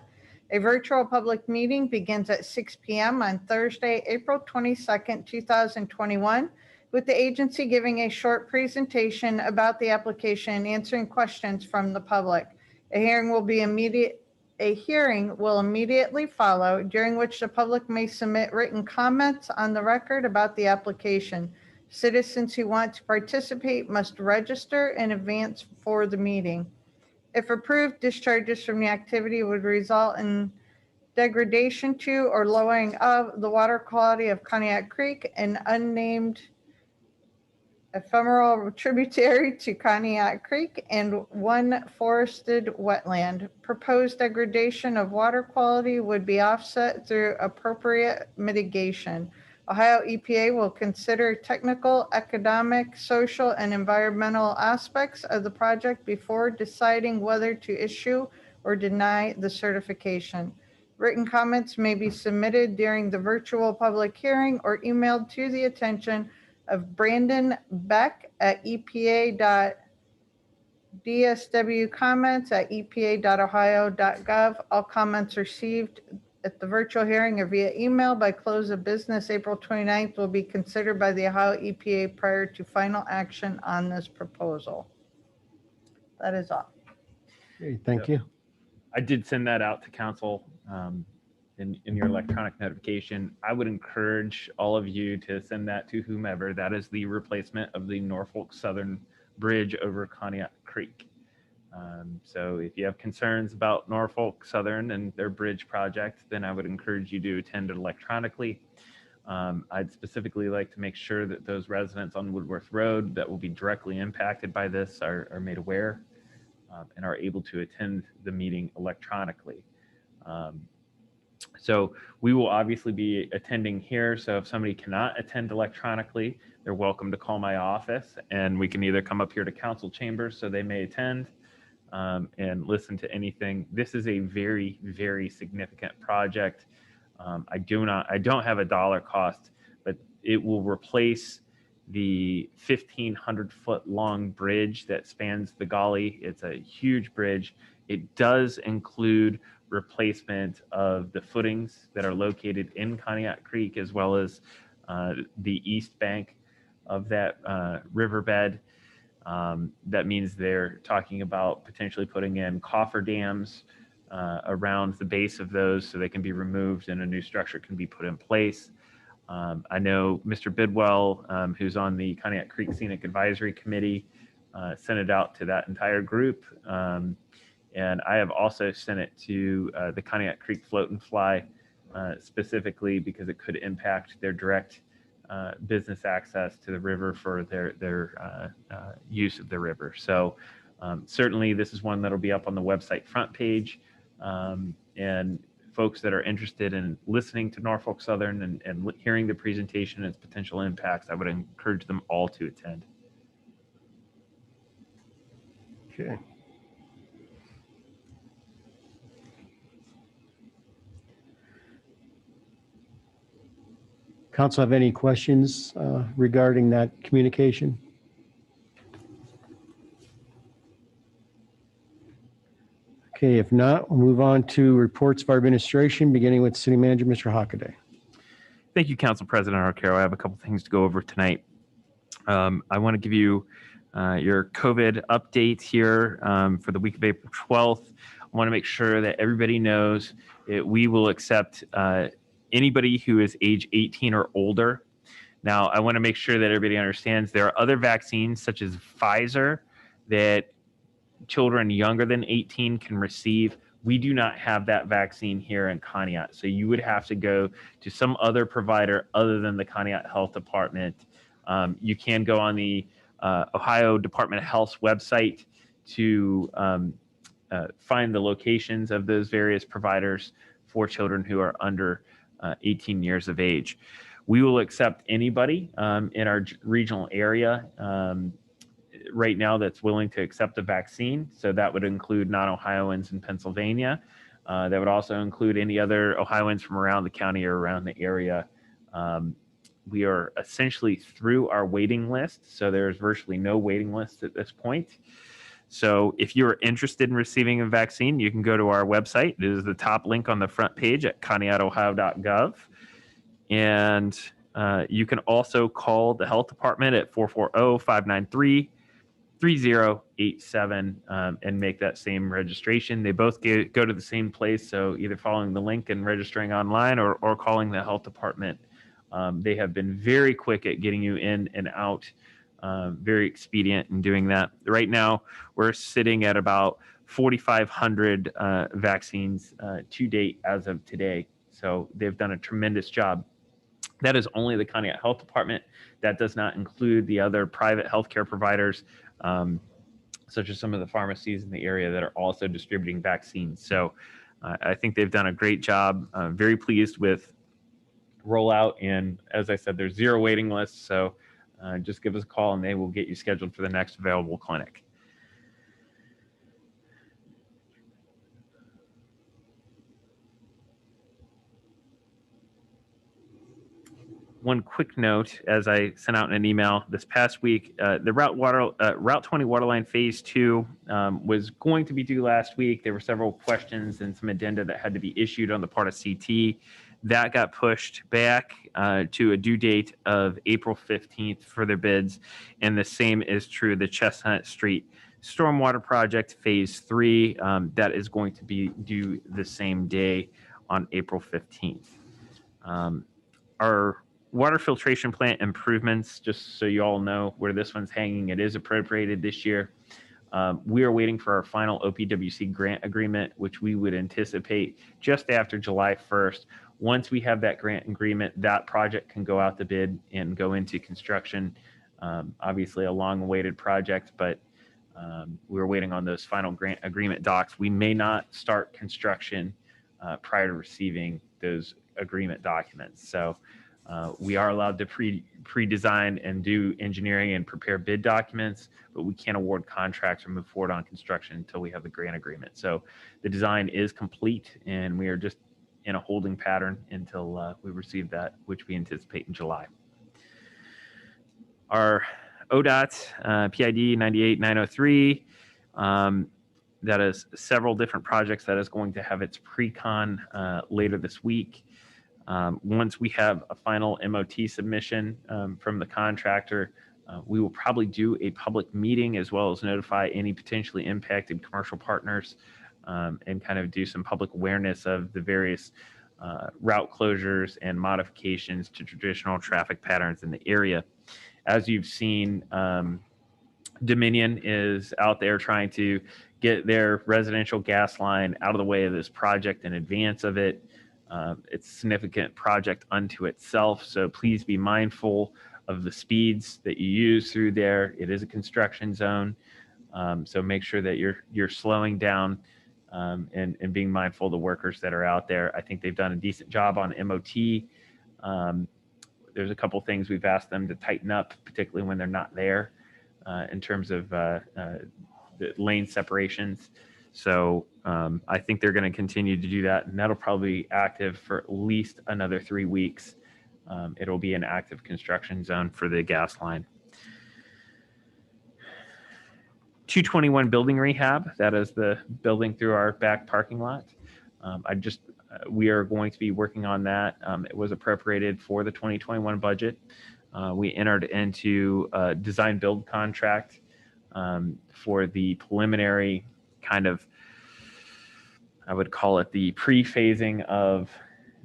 A virtual public meeting begins at 6 p.m. on Thursday, April 22nd, 2021, with the agency giving a short presentation about the application and answering questions from the public. A hearing will immediately follow, during which the public may submit written comments on the record about the application. Citizens who want to participate must register in advance for the meeting. If approved, discharges from the activity would result in degradation to or lowering of the water quality of Conneaut Creek, an unnamed ephemeral tributary to Conneaut Creek, and one forested wetland. Proposed degradation of water quality would be offset through appropriate mitigation. Ohio EPA will consider technical, economic, social, and environmental aspects of the project before deciding whether to issue or deny the certification. Written comments may be submitted during the virtual public hearing or emailed to the attention of Brandon Beck at epa.dswcomments@epa.ohio.gov. All comments received at the virtual hearing or via email by close of business April 29th will be considered by the Ohio EPA prior to final action on this proposal. That is all. okay, thank you. I did send that out to council in your electronic notification. I would encourage all of you to send that to whomever. That is the replacement of the Norfolk Southern Bridge over Conneaut Creek. So if you have concerns about Norfolk Southern and their bridge project, then I would encourage you to attend it electronically. I'd specifically like to make sure that those residents on Woodworth Road that will be directly impacted by this are made aware and are able to attend the meeting electronically. So we will obviously be attending here. So if somebody cannot attend electronically, they're welcome to call my office and we can either come up here to council chambers so they may attend and listen to anything. This is a very, very significant project. I don't have a dollar cost, but it will replace the 1,500 foot long bridge that spans the Gauley. It's a huge bridge. It does include replacement of the footings that are located in Conneaut Creek, as well as the east bank of that riverbed. That means they're talking about potentially putting in cofferdams around the base of those so they can be removed and a new structure can be put in place. I know Mr. Bidwell, who's on the Conneaut Creek Scenic Advisory Committee, sent it out to that entire group. And I have also sent it to the Conneaut Creek Float and Fly specifically because it could impact their direct business access to the river for their use of the river. So certainly this is one that'll be up on the website front page. And folks that are interested in listening to Norfolk Southern and hearing the presentation and its potential impacts, I would encourage them all to attend. Okay. Council have any questions regarding that communication? Okay, if not, we'll move on to reports of our administration, beginning with City Manager, Mr. Hockaday. Thank you, Council President Arcaro. I have a couple things to go over tonight. I want to give you your COVID update here for the week of April 12th. I want to make sure that everybody knows that we will accept anybody who is age 18 or older. Now, I want to make sure that everybody understands there are other vaccines such as Pfizer that children younger than 18 can receive. We do not have that vaccine here in Conneaut. So you would have to go to some other provider other than the Conneaut Health Department. You can go on the Ohio Department of Health's website to find the locations of those various providers for children who are under 18 years of age. We will accept anybody in our regional area right now that's willing to accept the vaccine. So that would include non-Ohioans in Pennsylvania. That would also include any other Ohioans from around the county or around the area. We are essentially through our waiting list. So there's virtually no waiting list at this point. So if you're interested in receiving a vaccine, you can go to our website. It is the top link on the front page at conneautohio.gov. And you can also call the health department at 440-593-3087 and make that same registration. They both go to the same place. So either following the link and registering online or calling the health department. They have been very quick at getting you in and out, very expedient in doing that. Right now, we're sitting at about 4,500 vaccines to date as of today. So they've done a tremendous job. That is only the Conneaut Health Department. That does not include the other private healthcare providers, such as some of the pharmacies in the area that are also distributing vaccines. So I think they've done a great job. Very pleased with rollout. And as I said, there's zero waiting lists. So just give us a call and they will get you scheduled for the next available clinic. One quick note, as I sent out in an email this past week, the Route 20 Waterline Phase 2 was going to be due last week. There were several questions and some addenda that had to be issued on the part of CT. That got pushed back to a due date of April 15th for their bids. And the same is true of the Chestnut Street Stormwater Project Phase 3. That is going to be due the same day on April 15th. Our water filtration plant improvements, just so you all know where this one's hanging, it is appropriated this year. We are waiting for our final OPWC grant agreement, which we would anticipate just after July 1st. Once we have that grant agreement, that project can go out to bid and go into construction. Obviously a long-awaited project, but we're waiting on those final grant agreement docs. We may not start construction prior to receiving those agreement documents. So we are allowed to pre-design and do engineering and prepare bid documents, but we can't award contracts or move forward on construction until we have the grant agreement. So the design is complete and we are just in a holding pattern until we receive that, which we anticipate in July. Our ODOT PID 98903, that is several different projects that is going to have its pre-con later this week. Once we have a final MOT submission from the contractor, we will probably do a public meeting as well as notify any potentially impacted commercial partners and kind of do some public awareness of the various route closures and modifications to traditional traffic patterns in the area. As you've seen, Dominion is out there trying to get their residential gas line out of the way of this project in advance of it. It's a significant project unto itself, so please be mindful of the speeds that you use through there. It is a construction zone, so make sure that you're slowing down and being mindful of the workers that are out there. I think they've done a decent job on MOT. There's a couple things we've asked them to tighten up, particularly when they're not there, in terms of the lane separations. So I think they're going to continue to do that, and that'll probably be active for at least another 3 weeks It'll be an active construction zone for the gas line. 221 building rehab, that is the building through our back parking lot. We are going to be working on that. It was appropriated for the 2021 budget. We entered into a design build contract for the preliminary kind of, I would call it the pre-phasing of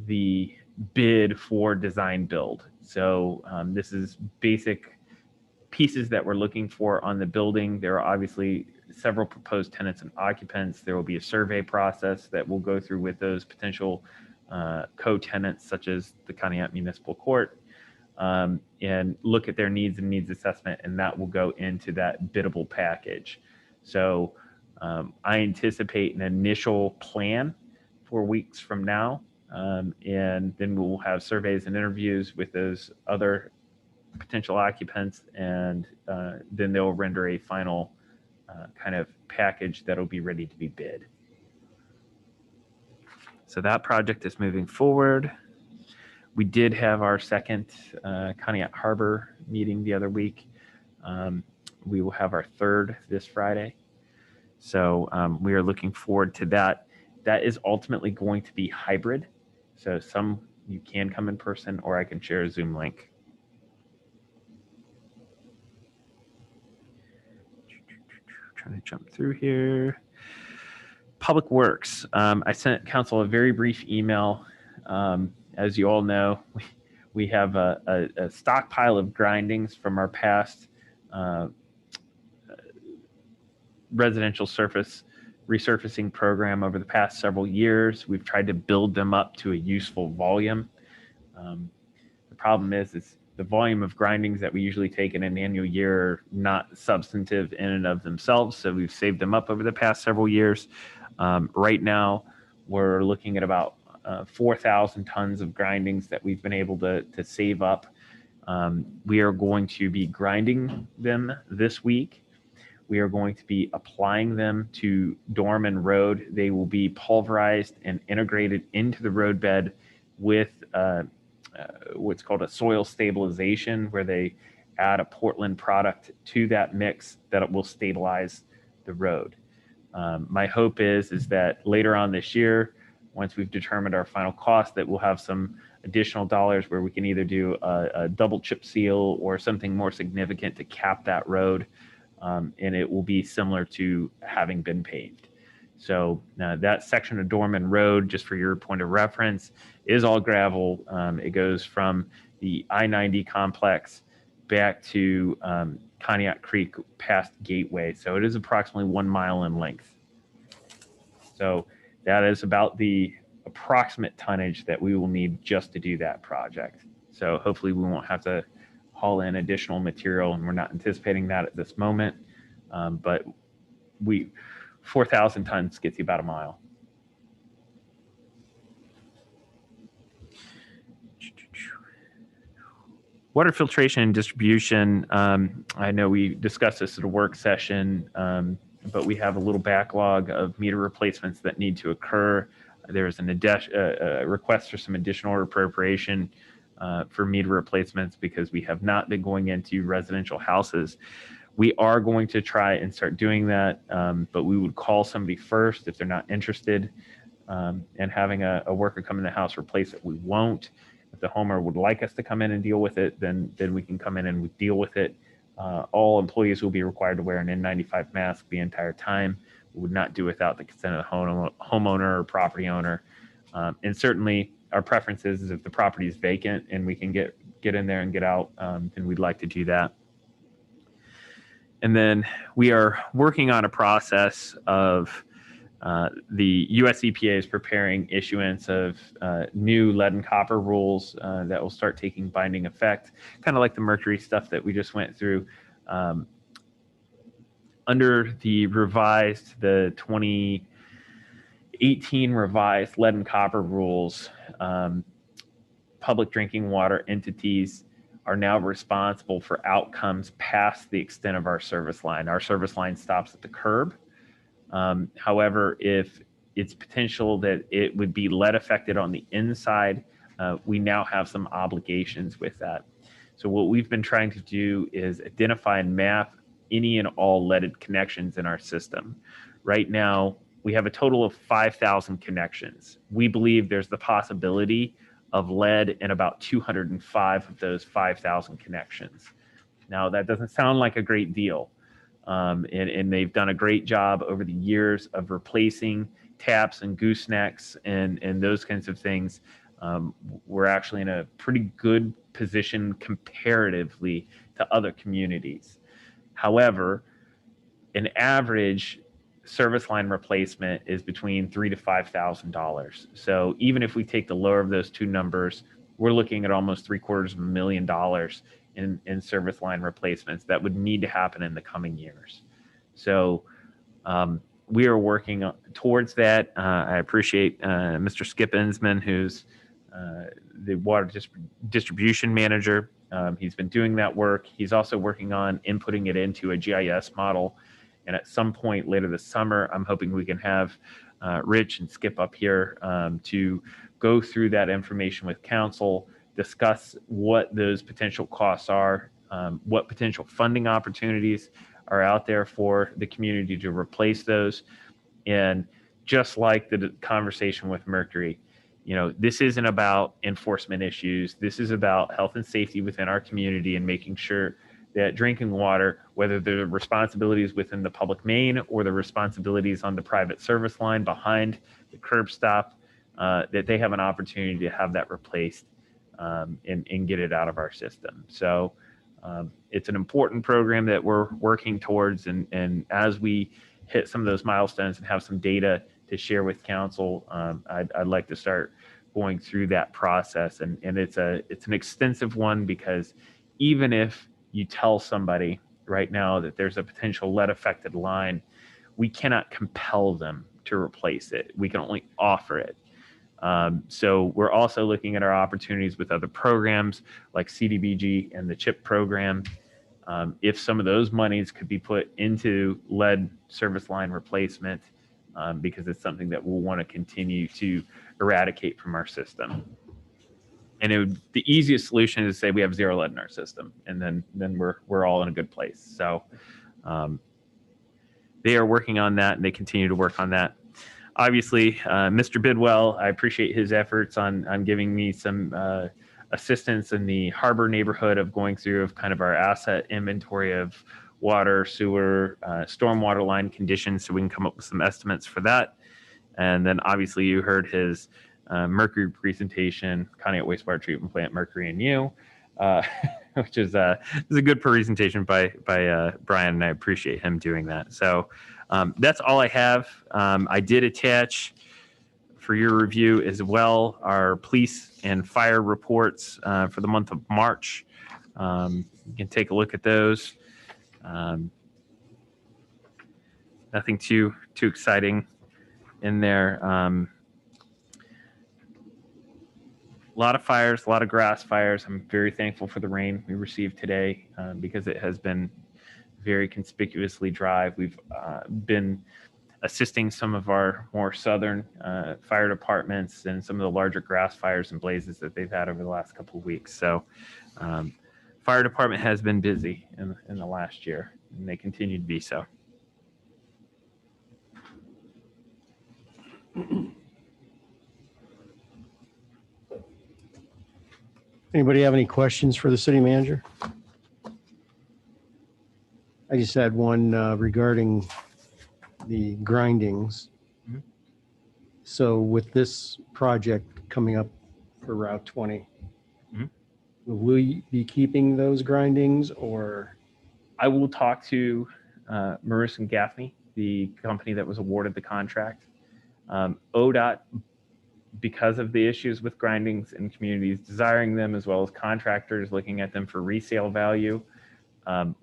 the bid for design build. So this is basic pieces that we're looking for on the building. There are obviously several proposed tenants and occupants. There will be a survey process that we'll go through with those potential co-tenants, such as the Conneaut Municipal Court, and look at their needs and needs assessment, and that will go into that biddable package. So I anticipate an initial plan 4 weeks from now, and then we'll have surveys and interviews with those other potential occupants, and then they'll render a final kind of package that'll be ready to be bid. So that project is moving forward. We did have our second Conneaut Harbor meeting the other week. We will have our third this Friday. So we are looking forward to that. That is ultimately going to be hybrid. So some you can come in person, or I can share a Zoom link. Trying to jump through here. Public Works. I sent council a very brief email. As you all know, we have a stockpile of grindings from our past residential surface resurfacing program over the past several years. We've tried to build them up to a useful volume. The problem is the volume of grindings that we usually take in an annual year are not substantive in and of themselves. So we've saved them up over the past several years. Right now, we're looking at about 4,000 tons of grindings that we've been able to save up. We are going to be grinding them this week. We are going to be applying them to Dorman Road. They will be pulverized and integrated into the roadbed with what's called a soil stabilization, where they add a Portland product to that mix that will stabilize the road. My hope is that later on this year, once we've determined our final cost, that we'll have some additional dollars where we can either do a double chip seal or something more significant to cap that road. And it will be similar to having been paved. So that section of Dorman Road, just for your point of reference, is all gravel. It goes from the I-90 complex back to Conneaut Creek past Gateway. So it is approximately 1 mile in length. So that is about the approximate tonnage that we will need just to do that project. So hopefully we won't have to haul in additional material, and we're not anticipating that at this moment. But 4,000 tons gets you about a mile. Water filtration and distribution. I know we discussed this at a work session, but we have a little backlog of meter replacements that need to occur. There's a request for some additional appropriation for meter replacements because we have not been going into residential houses. We are going to try and start doing that, but we would call somebody first if they're not interested, and having a worker come in the house replace it. We won't. If the homeowner would like us to come in and deal with it, then we can come in and we deal with it. All employees will be required to wear an N95 mask the entire time. We would not do without the consent of the homeowner or property owner. And certainly our preference is if the property is vacant and we can get in there and get out, then we'd like to do that. And then we are working on a process of the US EPA is preparing issuance of new lead and copper rules that will start taking binding effect, kind of like the mercury stuff that we just went through. Under the 2018 revised lead and copper rules, public drinking water entities are now responsible for outcomes past the extent of our service line. Our service line stops at the curb. However, if it's potential that it would be lead affected on the inside we now have some obligations with that. So what we've been trying to do is identify and map any and all leaded connections in our system. Right now, we have a total of 5,000 connections. We believe there's the possibility of lead in about 205 of those 5,000 connections. Now, that doesn't sound like a great deal. And they've done a great job over the years of replacing taps and goosenecks and those kinds of things. We're actually in a pretty good position comparatively to other communities. However, an average service line replacement is between $3,000 to $5,000. So even if we take the lower of those two numbers, we're looking at almost $750,000 in service line replacements that would need to happen in the coming years. So we are working towards that. I appreciate Mr. Skip Insman, who's the water distribution manager. He's been doing that work. He's also working on inputting it into a GIS model. And at some point later this summer, I'm hoping we can have Rich and Skip up here to go through that information with council, discuss what those potential costs are, what potential funding opportunities are out there for the community to replace those. And just like the conversation with Mercury, you know, this isn't about enforcement issues. This is about health and safety within our community and making sure that drinking water, whether the responsibilities within the public main or the responsibilities on the private service line behind the curb stop, that they have an opportunity to have that replaced and get it out of our system. So it's an important program that we're working towards. And as we hit some of those milestones and have some data to share with council, I'd like to start going through that process. And it's an extensive one, because even if you tell somebody right now that there's a potential lead affected line, we cannot compel them to replace it. We can only offer it. So we're also looking at our opportunities with other programs like CDBG and the CHIP program. If some of those monies could be put into lead service line replacement, because it's something that we'll want to continue to eradicate from our system. And the easiest solution is to say we have zero lead in our system, and then we're all in a good place. So they are working on that, and they continue to work on that. Obviously, Mr. Bidwell, I appreciate his efforts on giving me some assistance in the harbor neighborhood of going through of kind of our asset inventory of water, sewer, stormwater line conditions, so we can come up with some estimates for that. And then obviously you heard his Mercury presentation, Conneaut Wastewater Treatment Plant, Mercury and you, which is a good presentation by Brian, and I appreciate him doing that. So that's all I have. I did attach for your review as well our police and fire reports for the month of March. You can take a look at those. Nothing too exciting in there. A lot of fires, a lot of grass fires. I'm very thankful for the rain we received today because it has been very conspicuously dry. We've been assisting some of our more southern fire departments and some of the larger grass fires and blazes that they've had over the last couple of weeks. So fire department has been busy in the last year, and they continue to be so. Anybody have any questions for the city manager? I just had one regarding the grindings. Mhm. So with this project coming up for Route 20, Mhm. will we be keeping those grindings, or? I will talk to Marissa and Gaffney, the company that was awarded the contract. ODOT, because of the issues with grindings and communities desiring them, as well as contractors looking at them for resale value,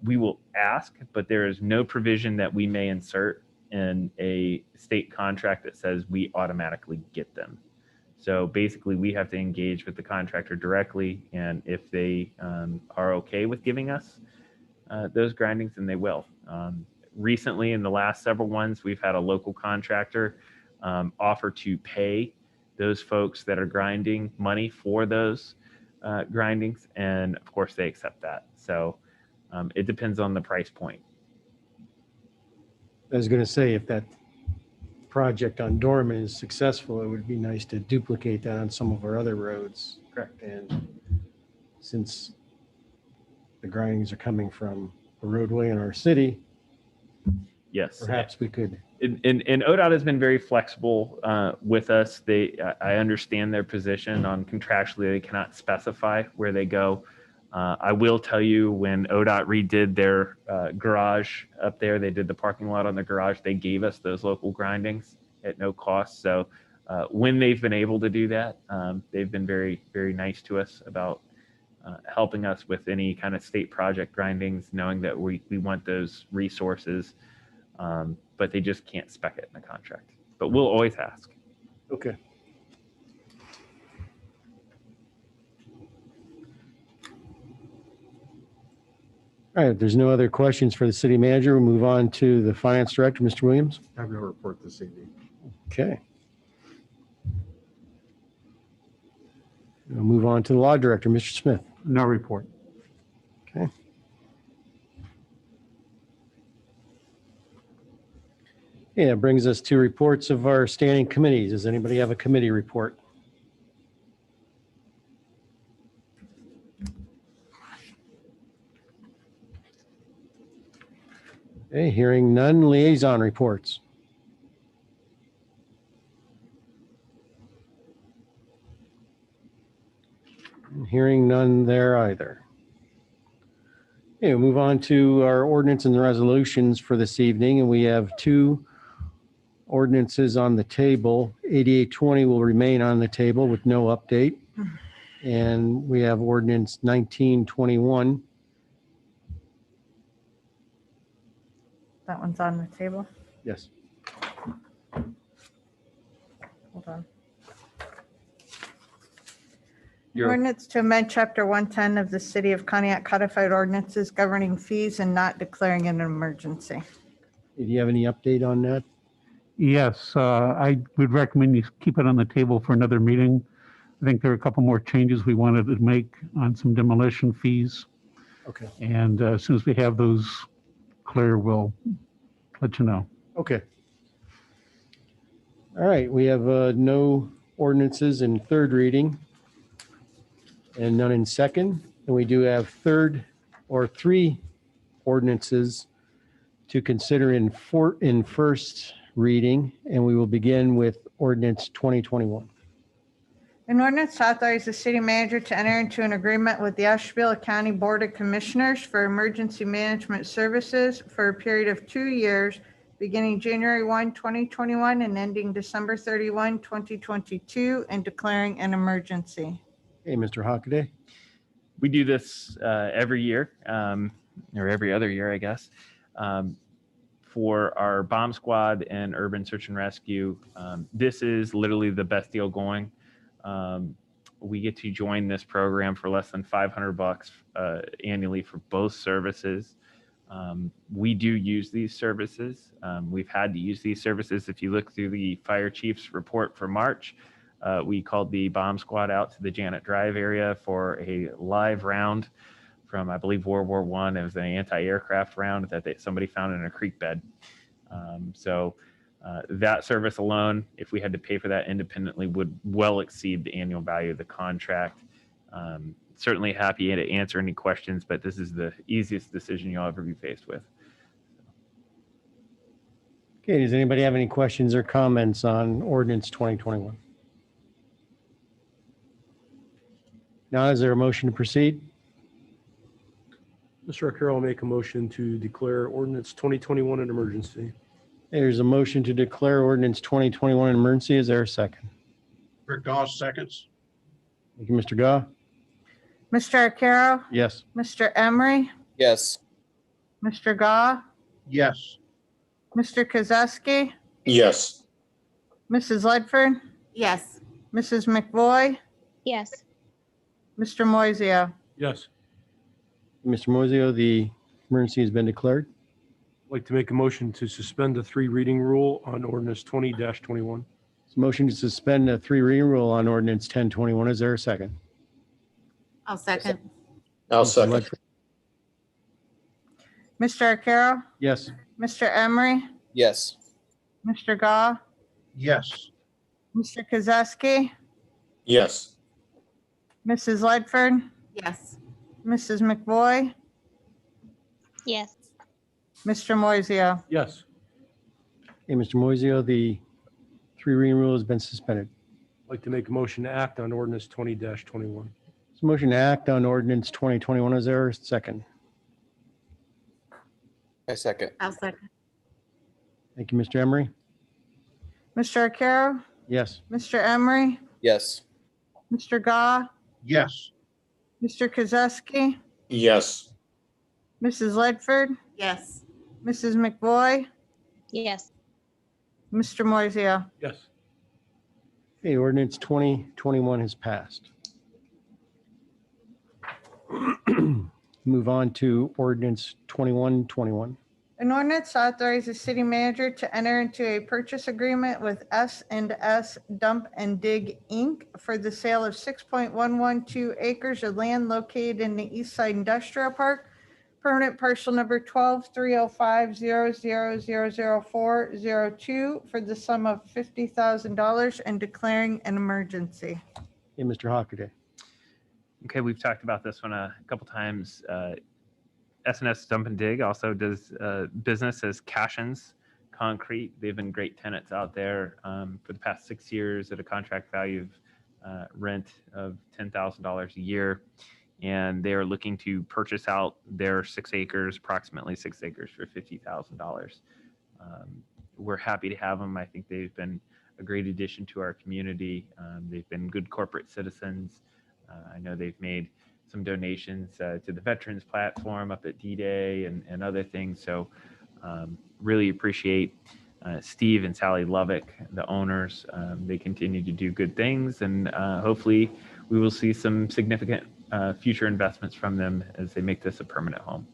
we will ask, but there is no provision that we may insert in a state contract that says we automatically get them. So basically, we have to engage with the contractor directly, and if they are okay with giving us those grindings, then they will. Recently, in the last several ones, we've had a local contractor offer to pay those folks that are grinding money for those grindings, and of course they accept that. So it depends on the price point. I was going to say, if that project on Dorman is successful, it would be nice to duplicate that on some of our other roads. Correct. And since the grindings are coming from a roadway in our city, Yes. perhaps we could. And ODOT has been very flexible with us. I understand their position on contractually they cannot specify where they go. I will tell you, when ODOT redid their garage up there, they did the parking lot on the garage. They gave us those local grindings at no cost. So when they've been able to do that, they've been very, very nice to us about helping us with any kind of state project grindings, knowing that we want those resources, but they just can't spec it in the contract. But we'll always ask. Okay. All right, if there's no other questions for the city manager, we'll move on to the finance director, Mr. Williams. I have no report this evening. Okay. We'll move on to the law director, Mr. Smith. No report. Okay. Yeah, it brings us to reports of our standing committees. Does anybody have a committee report? Okay, hearing none. Liaison reports. Hearing none there either. Okay, we'll move on to our ordinance and the resolutions for this evening, and we have two ordinances on the table. 8820 will remain on the table with no update. And we have ordinance 1921. That one's on the table. Yes. Hold on. You're- Ordinance to amend Chapter 110 of the City of Pontiac Codified Ordinances governing fees and not declaring an emergency. Do you have any update on that? Yes, I would recommend you keep it on the table for another meeting. I think there are a couple more changes we wanted to make on some demolition fees. Okay. And as soon as we have those clear, we'll let you know. Okay. All right, we have no ordinances in third reading and none in second. And we do have three ordinances to consider in first reading, and we will begin with ordinance 2021. An ordinance to authorize the city manager to enter into an agreement with the Ashtabula County Board of Commissioners for emergency management services for a period of 2 years, beginning January 1, 2021 and ending December 31, 2022, and declaring an emergency. Hey, Mr. Hockaday. We do this every year, or every other year, I guess, for our bomb squad and urban search and rescue. This is literally the best deal going. We get to join this program for less than $500 annually for both services. We do use these services. We've had to use these services. If you look through the fire chief's report for March, we called the bomb squad out to the Janet Drive area for a live round from, I believe, World War I. It was an anti-aircraft round that somebody found in a creek bed. So that service alone, if we had to pay for that independently, would well exceed the annual value of the contract. Certainly happy to answer any questions, but this is the easiest decision you'll ever be faced with. Okay, does anybody have any questions or comments on ordinance 2021? Now, is there a motion to proceed? Mr. Arcaro will make a motion to declare ordinance 2021 an emergency. There's a motion to declare ordinance 2021 an emergency. Is there a second? Rick Goss seconds. Thank you, Mr. Goff. Mr. Arcaro? Yes. Mr. Emery? Yes. Mr. Goff? Yes. Mr. Kozowski? Yes. Mrs. Ledford? Yes. Mrs. McVoy? Yes. Mr. Moiseo? Yes. Mr. Mosio, the emergency has been declared. I'd like to make a motion to suspend the 3 reading rule on ordinance 20-21. Motion to suspend the three reading rule on ordinance 1021. Is there a second? I'll second. I'll Mrs. second. Ledford? Mr. Arcaro? Yes. Mr. Emery? Yes. Mr. Gah? Yes. Mr. Kozowski? Yes. Mrs. Ledford? Yes. Mrs. McBoy? Yes. Mr. Moiseo? Yes. Hey, Mr. Moiseo, the three reading rule has been suspended. I'd like to make a motion to act on ordinance 20-21. Motion to act on ordinance 2021. Is there a second? I second. I'll second. Thank you, Mr. Emery. Mr. Arcaro? Yes. Mr. Emery? Yes. Mr. Gah? Yes. Mr. Kozowski? Yes. Mrs. Ledford? Yes. Mrs. McBoy? Yes. Mr. Moiseo? Yes. Okay, ordinance 2021 has passed. Move on to ordinance 2121. An ordinance authorizes city manager to enter into a purchase agreement with S&S Dump and Dig, Inc. for the sale of 6.112 acres of land located in the East Side Industrial Park, permanent parcel number 12-305-00000402 for the sum of $50,000 and declaring an emergency. Hey, Mr. Hockaday. Okay, we've talked about this one a couple times. S&S Dump and Dig also does business as Cashin's Concrete. They've been great tenants out there for the past 6 years at a contract value of rent of $10,000 a year. And they are looking to purchase out their 6 acres, approximately 6 acres, for $50,000. We're happy to have them. I think they've been a great addition to our community. They've been good corporate citizens. I know they've made some donations to the Veterans Platform up at D-Day and other things. So really appreciate Steve and Sally Lovick, the owners. They continue to do good things, and hopefully we will see some significant future investments from them as they make this a permanent home.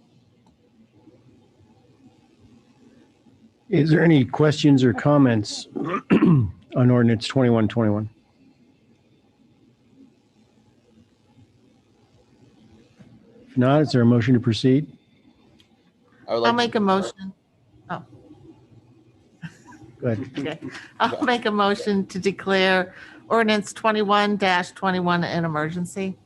Is there any questions or comments on ordinance 2121? If not, is there a motion to proceed? I would I'll like make a motion. Oh, Go ahead. okay. I'll make a motion to declare ordinance 21-21 an emergency.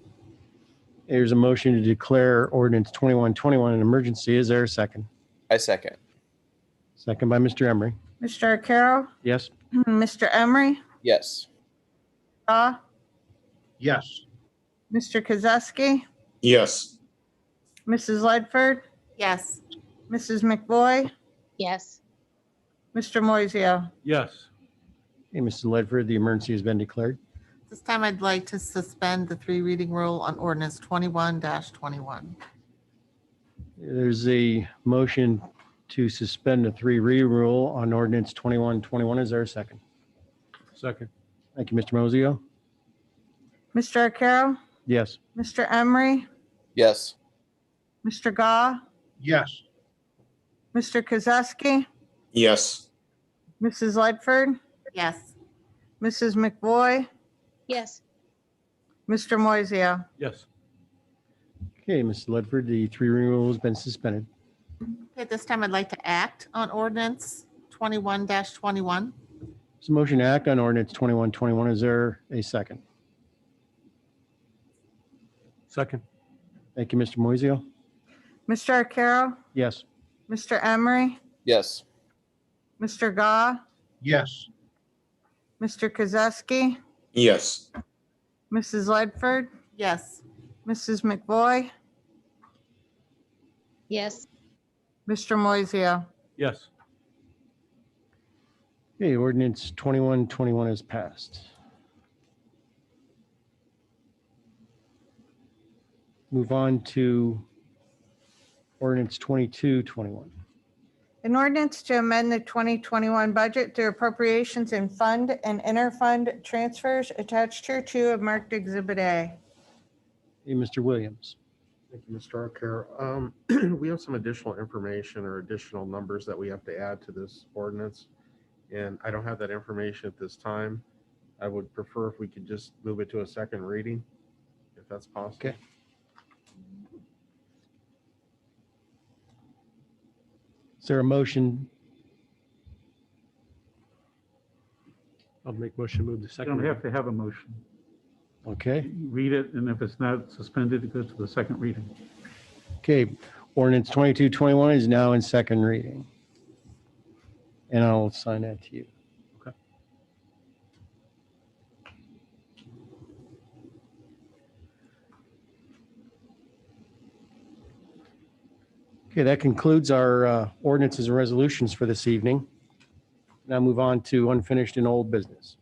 There's a motion to declare ordinance 2121 an emergency. Is there a second? I second. Second by Mr. Emery. Mr. Arcaro? Yes. Mr. Emery? Yes. Gah? Yes. Mr. Kozowski? Yes. Mrs. Ledford? Yes. Mrs. McBoy? Yes. Mr. Moiseo? Yes. Hey, Mrs. Ledford, the emergency has been declared. This time I'd like to suspend the three reading rule on ordinance 21-21. There's a motion to suspend the three reading rule on ordinance 2121. Is there a second? Second. Thank you, Mr. Mosio. Mr. Arcaro? Yes. Mr. Emery? Yes. Mr. Gah? Yes. Mr. Kozowski? Yes. Mrs. Ledford? Yes. Mrs. McBoy? Yes. Mr. Moiseo? Yes. Okay, Mrs. Ledford, the three reading rule has been suspended. Okay, this time I'd like to act on ordinance 21-21. There's a motion to act on ordinance 2121. Is there a second? Second. Thank you, Mr. Moiseo. Mr. Arcaro? Yes. Mr. Emery? Yes. Mr. Gah? Yes. Mr. Kozowski? Yes. Mrs. Ledford? Yes. Mrs. McBoy? Yes. Mr. Moiseo? Yes. Okay, ordinance 2121 is passed. Move on to ordinance 2221. An ordinance to amend the 2021 budget through appropriations in fund and interfund transfers attached here to marked Exhibit A. Hey, Mr. Williams. Thank you, Mr. Arcaro. We have some additional information or additional numbers that we have to add to this ordinance. and I don't have that information at this time. I would prefer if we could just move it to a second reading, if that's possible. Okay. Is there a motion? I'll make motion to move the You second. don't have to have a motion. Okay, Read it, and if it's not suspended, it goes to the second reading. okay. Ordinance 2221 is now in second reading. And I'll assign that to you. Okay. Okay, that concludes our ordinances and resolutions for this evening. Now move on to unfinished and old business.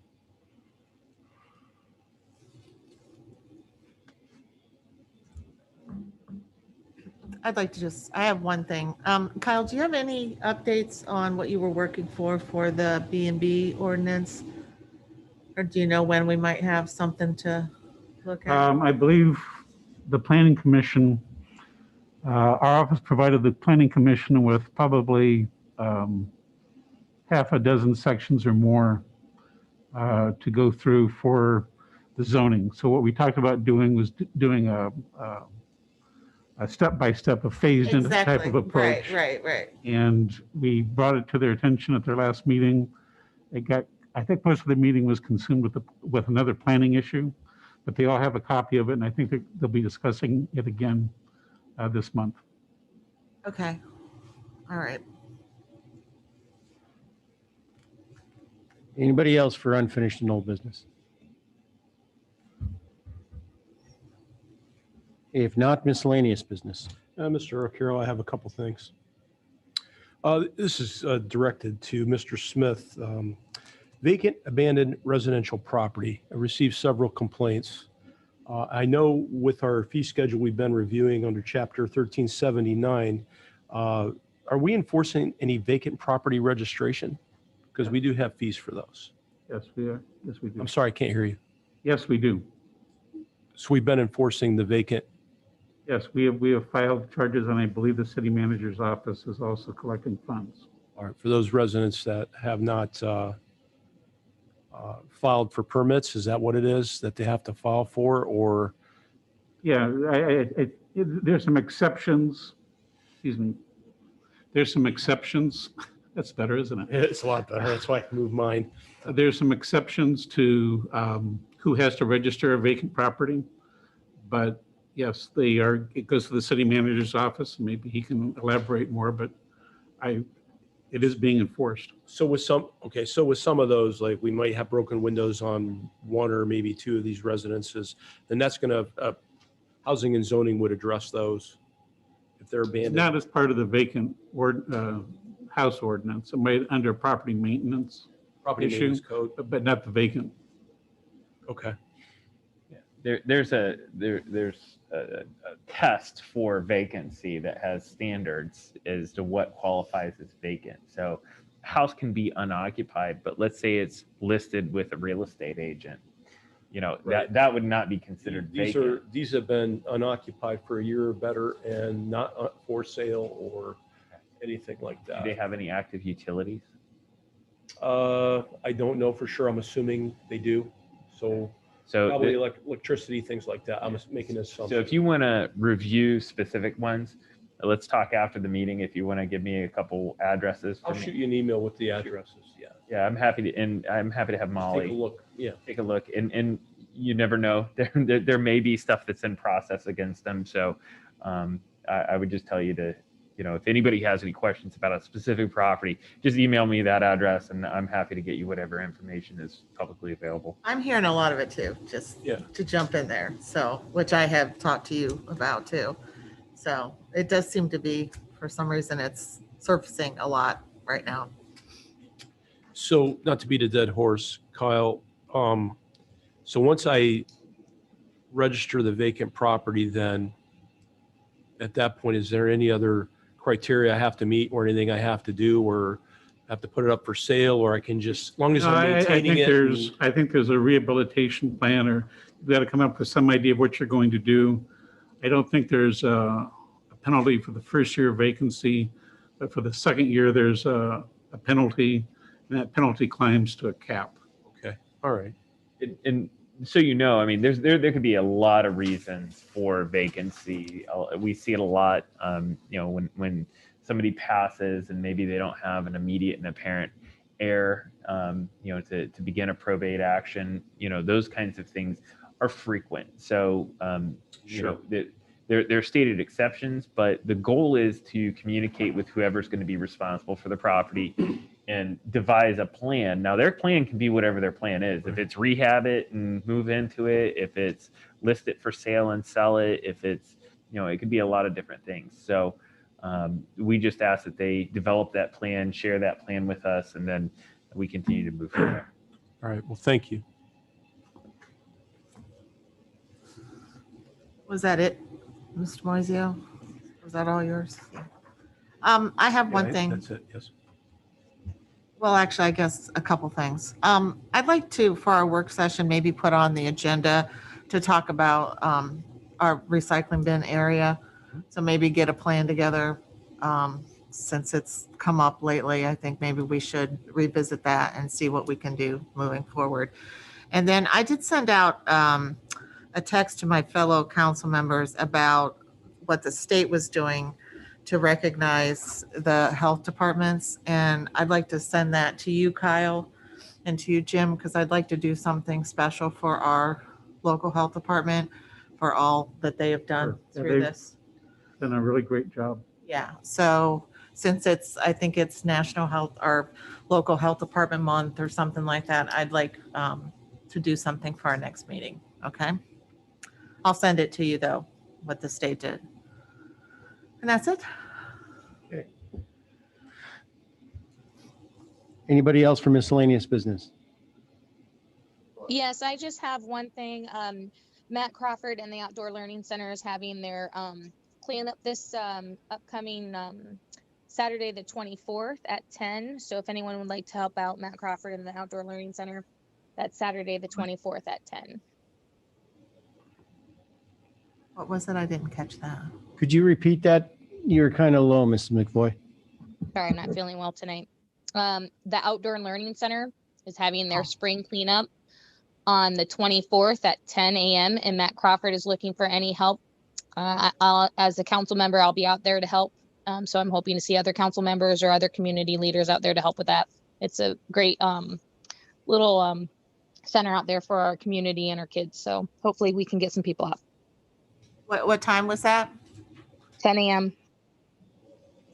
I'd like to I have one thing. Kyle, do you have any updates on what you were working for the B&B ordinance? Or do you know when we might have something to look at? I believe the planning commission, our office provided the planning commission with probably half a dozen sections or more to go through for the zoning. So what we talked about doing was doing a step-by-step, a phased-in type of approach. Right. And we brought it to their attention at their last meeting. I think most of the meeting was consumed with another planning issue, but they all have a copy of it, and I think they'll be discussing it again this month. Okay. All right. Anybody else for unfinished and old business? If not, miscellaneous business. Mr. Arcaro, I have a couple things. This is directed to Mr. Smith. Vacant abandoned residential property. I received several complaints. I know with our fee schedule we've been reviewing under Chapter 1379, are we enforcing any vacant property registration? Because we do have fees for those. Yes, we are. Yes, we do. I'm sorry, I can't hear you. Yes, we do. So we've been enforcing the vacant. Yes, we have filed charges, and I believe the city manager's office is also collecting funds. All right, for those residents that have not filed for permits, is that what it is that they have to file for, or? Yeah, there's some exceptions. Excuse me. There's some exceptions. That's better, isn't it? It's a lot better. That's why I moved mine. There's some exceptions to who has to register a vacant property. But yes, it goes to the city manager's office. Maybe he can elaborate more, but it is being enforced. So with some of those, like we might have broken windows on one or maybe two of these residences, then that's going to, housing and zoning would address those if they're abandoned. Not as part of the vacant house ordinance, it might under property maintenance Property issue, maintenance code. but not the vacant. Okay. There's a test for vacancy that has standards as to what qualifies as vacant. So a house can be unoccupied, but let's say it's listed with a real estate agent. Right. That would not be considered vacant. These have been unoccupied for a year or better and not for sale or anything like that. Do they have any active utilities? I don't know for sure. I'm assuming they do. So probably electricity, things like that. I'm making an assumption. So if you want to review specific ones, let's talk after the meeting. If you want to give me a couple addresses. I'll shoot you an email with the addresses. Yeah. Yeah, I'm happy to have Molly Take a look. Yeah. take a look. And you never know. There may be stuff that's in process against them. So I would just tell you to, if anybody has any questions about a specific property, just email me that address, and I'm happy to get you whatever information is publicly available. I'm hearing a lot of it too, just to jump in there. So, which I have talked to you about too. So it does seem to be, for some reason, it's surfacing a lot right now. So not to beat a dead horse, Kyle. So once I register the vacant property, then at that point, is there any other criteria I have to meet or anything I have to do, or have to put it up for sale, or I can just, as long as I'm maintaining it? I think there's a rehabilitation plan, or you've got to come up with some idea of what you're going to do. I don't think there's a penalty for the first year vacancy, but for the second year, there's a penalty. And that penalty climbs to a cap. Okay, all right. And so you know, I mean, there could be a lot of reasons for vacancy. We see it a lot. You know, when somebody passes and maybe they don't have an immediate and apparent heir, you know, to begin a probate action. You know, those kinds of things are frequent. So you know, there are stated exceptions, but the goal is to communicate with whoever's going to be responsible for the property and devise a plan. Now, their plan can be whatever their plan is. If it's rehab it and move into it, if it's list it for sale and sell it, if it's, you know, it could be a lot of different things. So we just ask that they develop that plan, share that plan with us, and then we continue to move from there. All right, well, thank you. Was that it, Mr. Moiseo? Was that all yours? I have one Yeah, thing. That's it, yes. Well, actually, I guess a couple things. I'd like to, for our work session, maybe put on the agenda to talk about our recycling bin area. So maybe get a plan together. Since it's come up lately, I think maybe we should revisit that and see what we can do moving forward. And then I did send out a text to my fellow council members about what the state was doing to recognize the health departments. And I'd like to send that to you, Kyle, and to you, Jim, because I'd like to do something special for our local health department for all that they have done Sure. Yeah, through they've this. Done a really great job. Yeah, so since I think it's National Health or Local Health Department Month or something like that, I'd like to do something for our next meeting, okay? I'll send it to you, though, what the state did. And that's it. Anybody else for miscellaneous business? Yes, I just have one thing. Matt Crawford and the Outdoor Learning Center is having their cleanup this upcoming Saturday, the 24th at 10. So if anyone would like to help out Matt Crawford and the Outdoor Learning Center, that's Saturday, the 24th at 10. What was it? I didn't catch that. Could you repeat that? You're kind of low, Mrs. McVoy. Sorry, I'm not feeling well tonight. The Outdoor Learning Center is having their spring cleanup on the 24th at 10 a.m. and Matt Crawford is looking for any help. As a council member, I'll be out there to help. So I'm hoping to see other council members or other community leaders out there to help with that. It's a great little center out there for our community and our kids. So hopefully we can get some people out. What time was that? 10 a.m.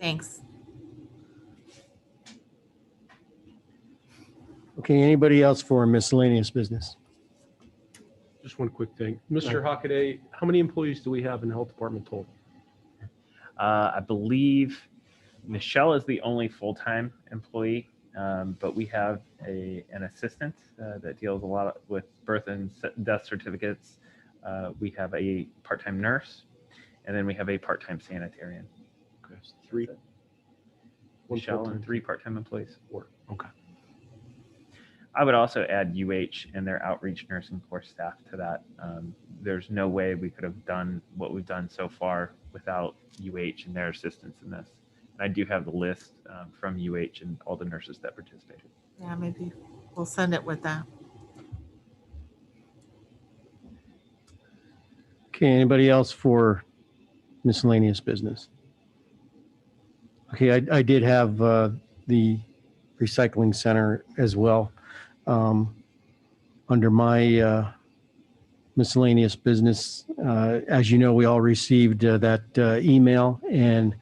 Thanks. Okay, anybody else for miscellaneous business? Just one quick thing. Mr. Hockaday, how many employees do we have in the health department total? I believe Michelle is the only full-time employee, but we have an assistant that deals a lot with birth and death certificates. We have a part-time nurse, and then we have a part-time sanitarian. Okay, so three. One Michelle full-time. and 3 part-time employees. Four. Okay. I would also add UH and their outreach nursing course staff to that. There's no way we could have done what we've done so far without UH and their assistance in this. And I do have the list from UH and all the nurses that participated. Yeah, maybe we'll send it with that. Okay, anybody else for miscellaneous business? Okay, I did have the recycling center as well. Under my miscellaneous business, as you know, we all received that email, and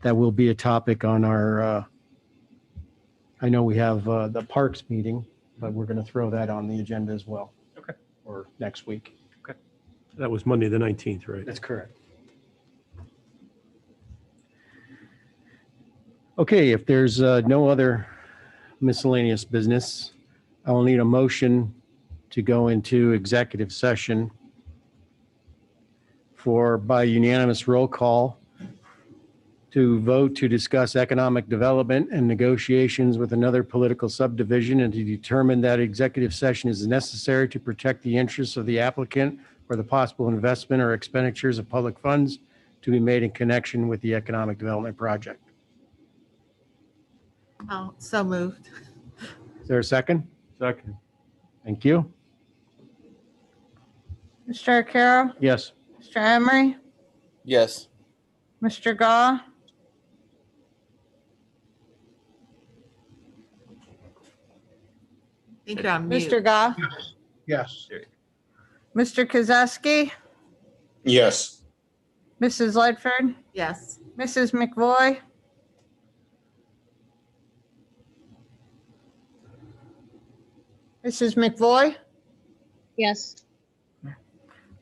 that will be a topic on our, I know we have the parks meeting, but we're going to throw that on the agenda as well. Okay. Or next week. That was Monday, the 19th, right? That's correct. Okay, if there's no other miscellaneous business, I will need a motion to go into executive session by unanimous roll call to vote to discuss economic development and negotiations with another political subdivision and to determine that executive session is necessary to protect the interests of the applicant or the possible investment or expenditures of public funds to be made in connection with the economic development project. Oh, so moved. there a second? Second. Thank you. Mr. Arcaro? Yes. Mr. Emery? Yes. Mr. Gah? I think you're on mute. Mr. Gah? Yes. Mr. Kozeski? Yes. Mrs. Ledford? Yes. Mrs. McVoy? Mrs. McVoy? Yes.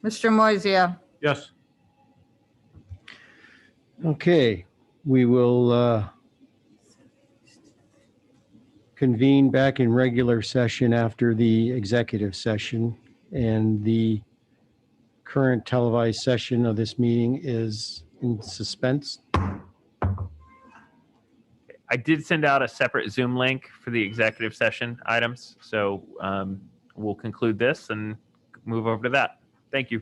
Mr. Moisia? Yes. Okay, we will convene back in regular session after the executive session, and the current televised session of this meeting is in suspense. I did send out a separate Zoom link for the executive session items. So we'll conclude this and move over to that. Thank you.